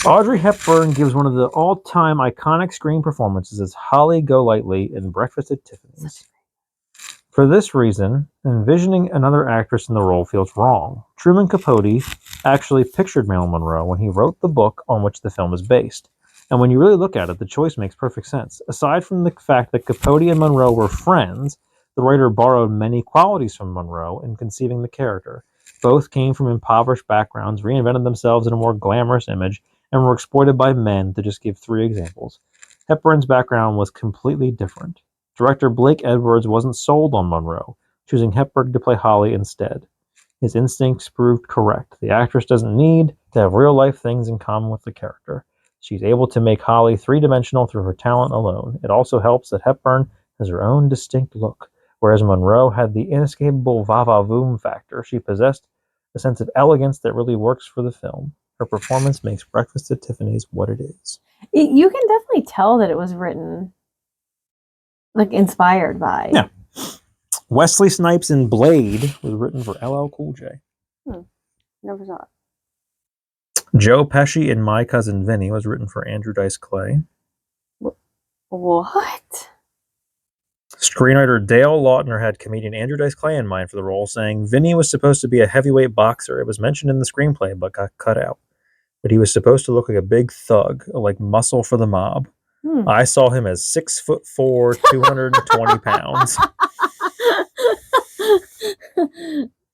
Audrey Hepburn gives one of the all-time iconic screen performances as Holly Golightly in Breakfast at Tiffany's. For this reason, envisioning another actress in the role feels wrong. Truman Capote actually pictured Marilyn Monroe when he wrote the book on which the film is based. And when you really look at it, the choice makes perfect sense. Aside from the fact that Capote and Monroe were friends, the writer borrowed many qualities from Monroe in conceiving the character. Both came from impoverished backgrounds, reinvented themselves in a more glamorous image, and were exploited by men, to just give 3 examples. Hepburn's background was completely different. Director Blake Edwards wasn't sold on Monroe, choosing Hepburn to play Holly instead. His instincts proved correct. The actress doesn't need to have real-life things in common with the character. She's able to make Holly three-dimensional through her talent alone. It also helps that Hepburn has her own distinct look, whereas Monroe had the inescapable va-va-voom factor. She possessed a sense of elegance that really works for the film. Her performance makes Breakfast at Tiffany's what it is. You can definitely tell that it was written, like, inspired by. Yeah. Wesley Snipes in Blade was written for LL Cool J. Never saw it. Joe Pesci in My Cousin Vinny was written for Andrew Dice Clay. What? Screenwriter Dale Lautner had comedian Andrew Dice Clay in mind for the role, saying Vinny was supposed to be a heavyweight boxer. It was mentioned in the screenplay, but got cut out. But he was supposed to look like a big thug, like Muscle for the Mob. I saw him as 6'4", 220 pounds.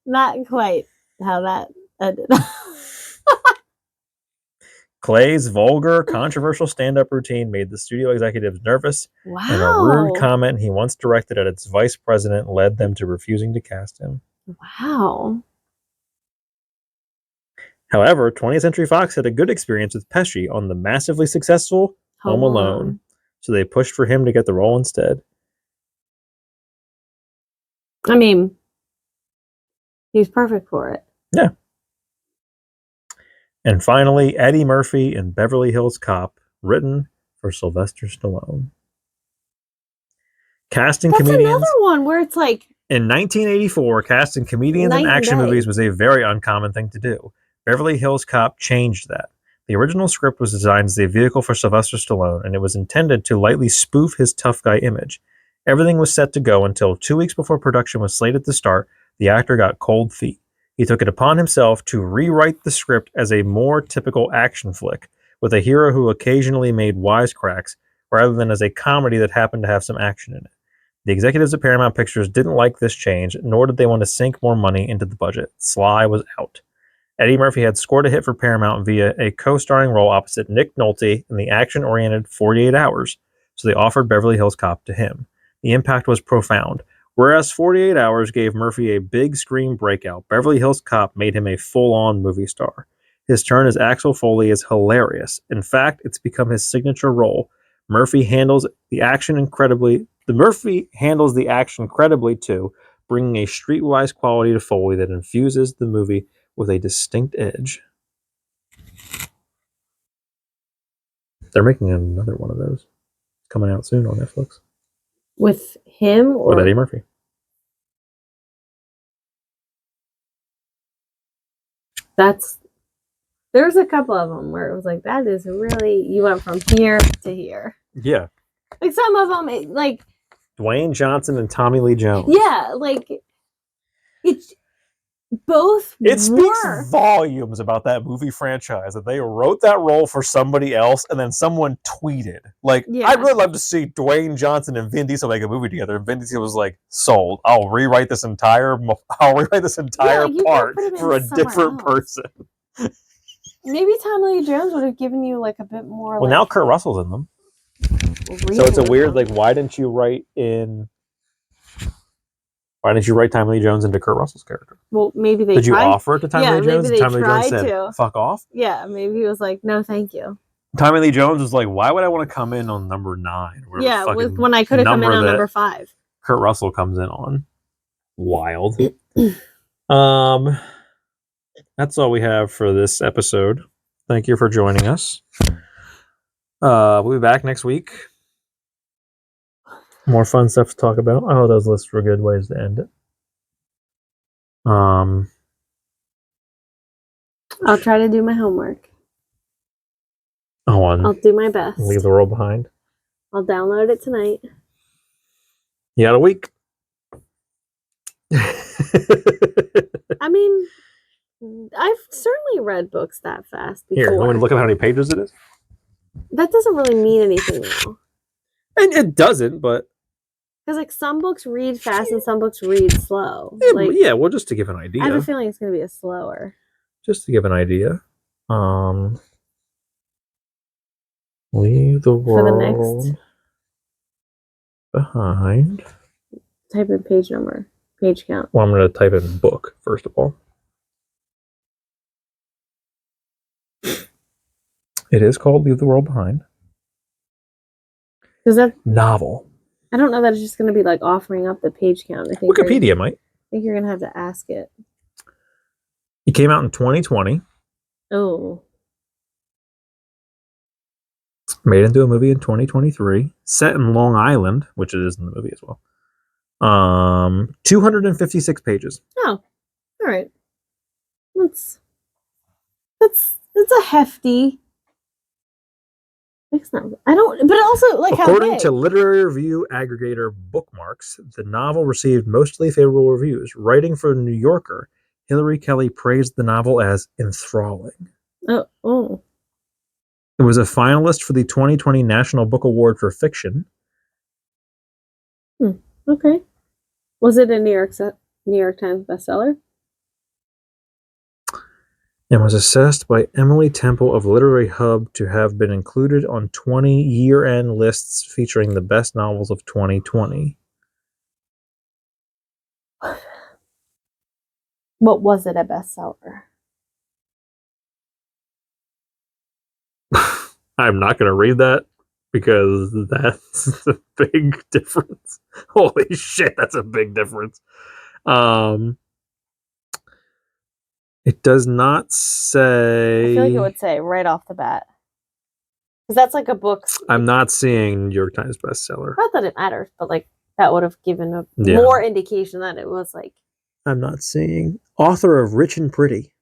Not quite how that ended. Clay's vulgar, controversial stand-up routine made the studio executives nervous, Wow. and a rude comment he once directed at its vice president led them to refusing to cast him. Wow. However, 20th Century Fox had a good experience with Pesci on the massively successful Home Alone, so they pushed for him to get the role instead. I mean, he's perfect for it. Yeah. And finally, Eddie Murphy in Beverly Hills Cop, written for Sylvester Stallone. Casting That's comedians. another one where it's like, In 1984, casting comedians in Night and action day. movies was a very uncommon thing to do. Beverly Hills Cop changed that. The original script was designed as a vehicle for Sylvester Stallone, and it was intended to lightly spoof his tough guy image. Everything was set to go until 2 weeks before production was slated to start. The actor got cold feet. He took it upon himself to rewrite the script as a more typical action flick, with a hero who occasionally made wisecracks, rather than as a comedy that happened to have some action in it. The executives at Paramount Pictures didn't like this change, nor did they want to sink more money into the budget. Sly was out. Eddie Murphy had scored a hit for Paramount via a co-starring role opposite Nick Nolte in the action-oriented 48 Hours, so they offered Beverly Hills Cop to him. The impact was profound. Whereas 48 Hours gave Murphy a big screen breakout, Beverly Hills Cop made him a full-on movie star. His turn as Axel Foley is hilarious. In fact, it's become his signature role. Murphy handles the action incredibly too, bringing a streetwise quality to Foley that infuses the movie with a distinct edge. They're making another one of those. It's coming out soon on Netflix. with him or With Eddie Murphy. there's a couple of them where it was like, that is really, you went from here to here. Yeah. Like some of them, like, Dwayne Johnson and Tommy Lee Jones. yeah, like, it's both It speaks were. volumes about that movie franchise that they wrote that role for somebody else and then someone tweeted. Like, Yeah. I'd really love to see Dwayne Johnson and Vin Diesel make a movie together. And Vin Diesel was like, sold. I'll rewrite this entire you part gotta put him for a in somewhere different else. person. Maybe Tommy Lee Jones would have given you like a bit more. Well, now Kurt Russell's in them. So it's a weird, like, why didn't you write Tommy Lee Jones into Kurt Russell's character? Well, maybe they Did you tried. offer it to Tommy Yeah, Lee Jones? maybe And they Tommy Lee Jones tried said, to. fuck off? Yeah, maybe he was like, no, thank you. Tommy Lee Jones was like, why would I want to come in on number 9? Or Yeah, fucking when I could have come in number on that number 5. Kurt Russell comes in on. Wild. That's all we have for this episode. Thank you for joining us. We'll be back next week. More fun stuff to talk about. Oh, those lists were good ways to end it. I'll try to do my homework. I'll do my best. Leave the world behind. I'll download it tonight. You got a week. I mean, I've certainly read books that fast before. Here, you want me to look up how many pages it is? That doesn't really mean anything though. And it doesn't, but Because like some books read fast and some books read slow. Like yeah, well, just to give an idea. I have a feeling it's going to be a slower. Just to give an idea. Leave the world next. behind. Type in page number, page count. Well, I'm going to type in book, first of all. It is called Leave the World Behind. Because that Novel. I don't know that it's just going to be like offering up the page count. I think Wikipedia might. I think you're going to have to ask it. It came out in 2020. Oh. Made into a movie in 2023. Set in Long Island, which it is in the movie as well. 256 pages. Oh. All right. That's a hefty. It's not. I don't. But also, like, according to literary review aggregator Bookmarks, the novel received mostly favorable reviews. Writing for The New Yorker, Hilary Kelly praised the novel as enthralling. Oh. It was a finalist for the 2020 National Book Award for Fiction. Okay. Was it a New York Times bestseller? And was assessed by Emily Temple of Literary Hub to have been included on 20 year-end lists featuring the best novels of 2020. But was it a bestseller? I'm not going to read that because that's a big difference. Holy shit, that's a big difference. It does not say. I feel like it would say right off the bat. Because that's like a book. I'm not seeing New York Times bestseller. Not that it matters, but like that would have given a more indication that it was like. I'm not seeing. Author of Rich and Pretty.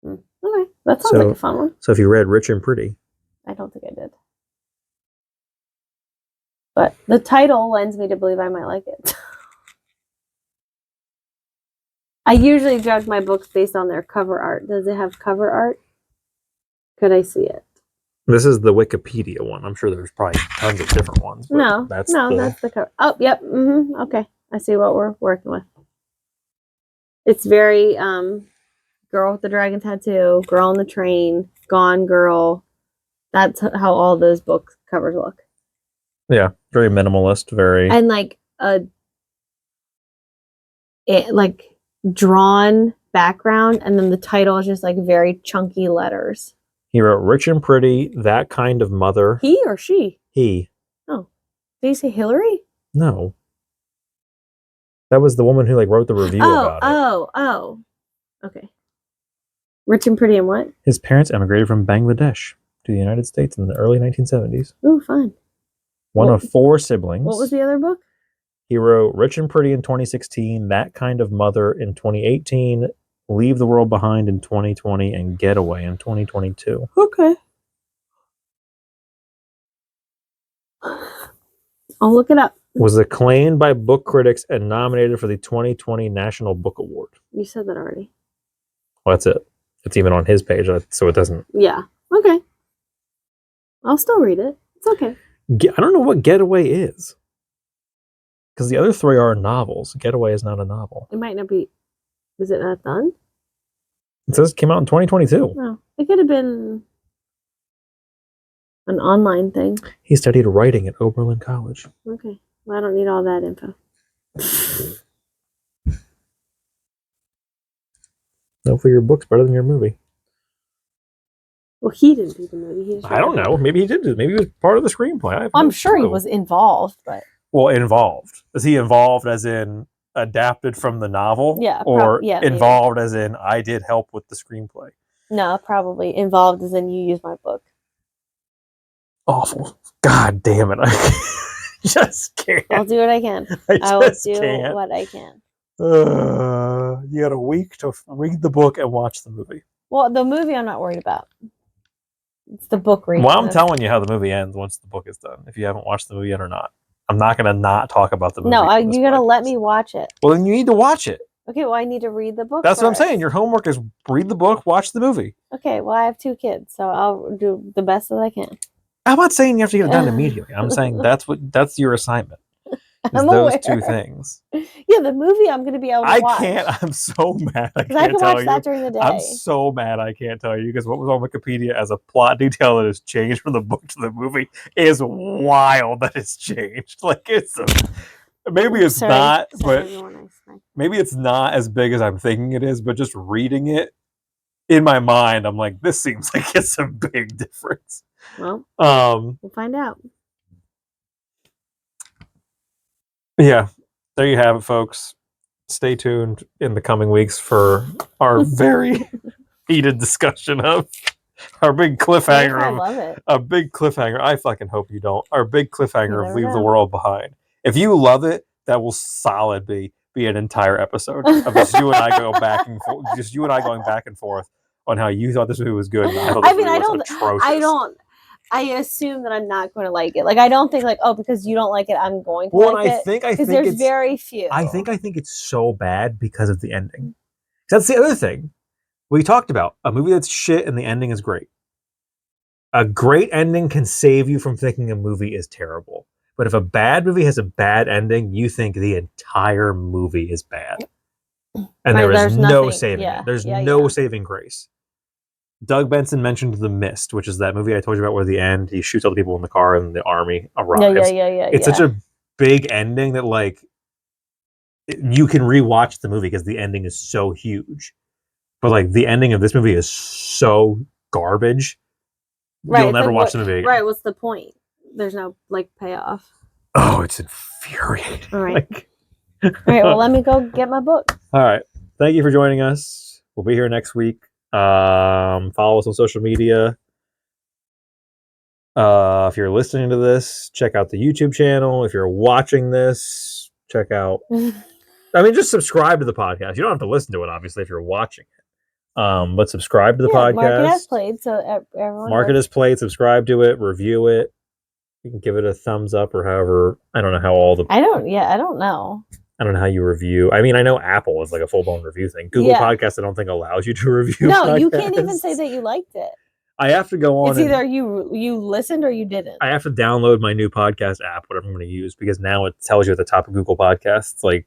Okay, that sounds like a fun one. So if you read Rich and Pretty. I don't think I did. But the title lends me to believe I might like it. I usually judge my books based on their cover art. Does it have cover art? Could I see it? This is the Wikipedia one. I'm sure there's probably tons of different ones. No, that's the cover. Oh, yep. Okay, I see what we're working with. It's very Girl with the Dragon Tattoo, Girl on the Train, Gone Girl. That's how all those book covers look. Yeah, very minimalist, very and like drawn background, and then the title is just like very chunky letters. He wrote Rich and Pretty, That Kind of Mother. He or she? He. Oh. Did you say Hillary? No. That was the woman who like wrote the review about it. Oh. Okay. Rich and Pretty and what? His parents emigrated from Bangladesh to the United States in the early 1970s. Oh, fun. One of 4 siblings. What was the other book? He wrote Rich and Pretty in 2016, That Kind of Mother in 2018, Leave the World Behind in 2020, and Getaway in 2022. Okay. I'll look it up. Was acclaimed by book critics and nominated for the 2020 National Book Award. You said that already. Well, that's it. It's even on his page, so it doesn't. Yeah. Okay. I'll still read it. It's okay. I don't know what Getaway is. Because the other 3 are novels. Getaway is not a novel. It might not be. Is it not done? It says it came out in 2022. No. It could have been an online thing. He studied writing at Oberlin College. Okay. Well, I don't need all that info. No, for your book's better than your movie. Well, he didn't do the movie. I don't know. Maybe he did. Maybe he was part of the screenplay. I'm sure he was involved, but... Well, involved. Is he involved as in adapted from the novel? Yeah. Or involved as in I did help with the screenplay? No, probably involved as in you use my book. Awful. God damn it. I just can't. I'll do what I can. I will do what I can. You got a week to read the book and watch the movie. Well, the movie I'm not worried about. It's the book reading. Well, I'm telling you how the movie ends once the book is done. If you haven't watched the movie yet or not. I'm not going to not talk about the movie. No, you got to let me watch it. Well, then you need to watch it. Okay, well, I need to read the book. That's what I'm first. saying. Your homework is read the book, watch the movie. Okay, well, I have 2 kids, so I'll do the best that I can. I'm not saying you have to get it done immediately. I'm saying that's your assignment. Is I'm those aware. 2 things. Yeah, the movie I'm going to be able to watch. I can't. I'm so mad. I Because I can't can tell watch you. that during the day. I'm so mad I can't tell you because what was on Wikipedia as a plot detail that has changed from the book to the movie is wild that it's changed. Like it's maybe it's Sorry. not, Sorry, but everyone, I expect. maybe it's not as big as I'm thinking it is, but just reading it in my mind, I'm like, this seems like it's a big difference. Well, we'll find out. Yeah, there you have it, folks. Stay tuned in the coming weeks for our very heated discussion of our big cliffhanger. I love it. A big cliffhanger. I fucking hope you don't. Our big cliffhanger of never Leave the know. World Behind. If you love it, that will solidly be an entire episode of just you and I go back and forth, just you and I going back and forth on how you thought this movie was good. And I thought this movie was atrocious. I assume that I'm not going to like it. Like, I don't think like, oh, because you don't like it, I'm going to Well, like it. I think there's it's very few. I think it's so bad because of the ending. That's the other thing we talked about. A movie that's shit and the ending is great. A great ending can save you from thinking a movie is terrible. But if a bad movie has a bad ending, you think the entire movie is bad. And Right, there is there's no nothing- saving yeah, it. There's yeah, no yeah. saving grace. Doug Benson mentioned The Mist, which is that movie I told you about where at the end he shoots all the people in the car and the army arrives. Yeah. It's such a big ending that like you can rewatch the movie because the ending is so huge. But like the ending of this movie is so garbage. Right, You'll it's never like, watch the movie again. Right, what's the point? There's no like payoff. Oh, it's infuriating. All right. Like, All right, well, let me go get my book. all right. Thank you for joining us. We'll be here next week. Follow us on social media. If you're listening to this, check out the YouTube channel. If you're watching this, check out. I mean, just subscribe to the podcast. You don't have to listen to it, obviously, if you're watching it. But subscribe to the podcast. Market has played, so everyone. Market has played. Subscribe to it. Review it. You can give it a thumbs up or however. I don't know how all the. I don't know. I don't know how you review. I mean, I know Apple is like a full-blown review thing. Google Podcasts, I don't think allows you to review. No, podcasts. you can't even say that you liked it. I have to go on. It's either you listened or you didn't. I have to download my new podcast app, whatever I'm going to use, because now it tells you at the top of Google Podcasts, like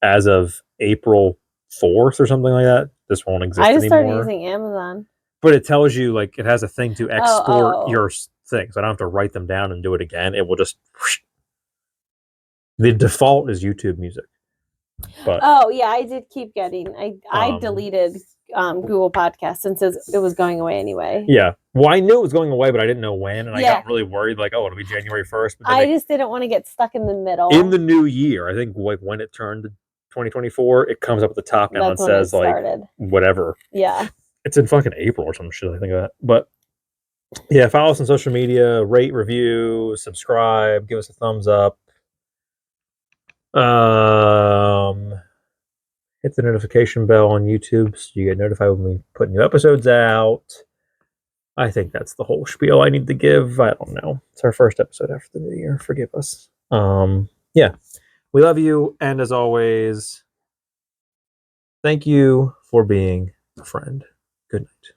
as of April 4th or something like that, this won't exist anymore. I just started using Amazon. But it tells you, like, it has a thing to export Oh. your thing, so I don't have to write them down and do it again. It will just. The default is YouTube Music. But Oh yeah, I did keep getting. I deleted Google Podcasts since it was going away anyway. yeah, well, I knew it was going away, but I didn't know when, and I Yeah. got really worried, like, oh, it'll be January 1st. But then I just didn't want to get stuck in the middle. in the new year, I think, like when it turned to 2024, it comes up at the top now and That's when says it like started. whatever. Yeah. It's in fucking April or some shit, I think of that. But yeah, follow us on social media, rate, review, subscribe, give us a thumbs up. Hit the notification bell on YouTube so you get notified when we put new episodes out. I think that's the whole spiel I need to give. I don't know. It's our first episode after the new year. Forgive us. Yeah. We love you, and as always, thank you for being a friend. Good night.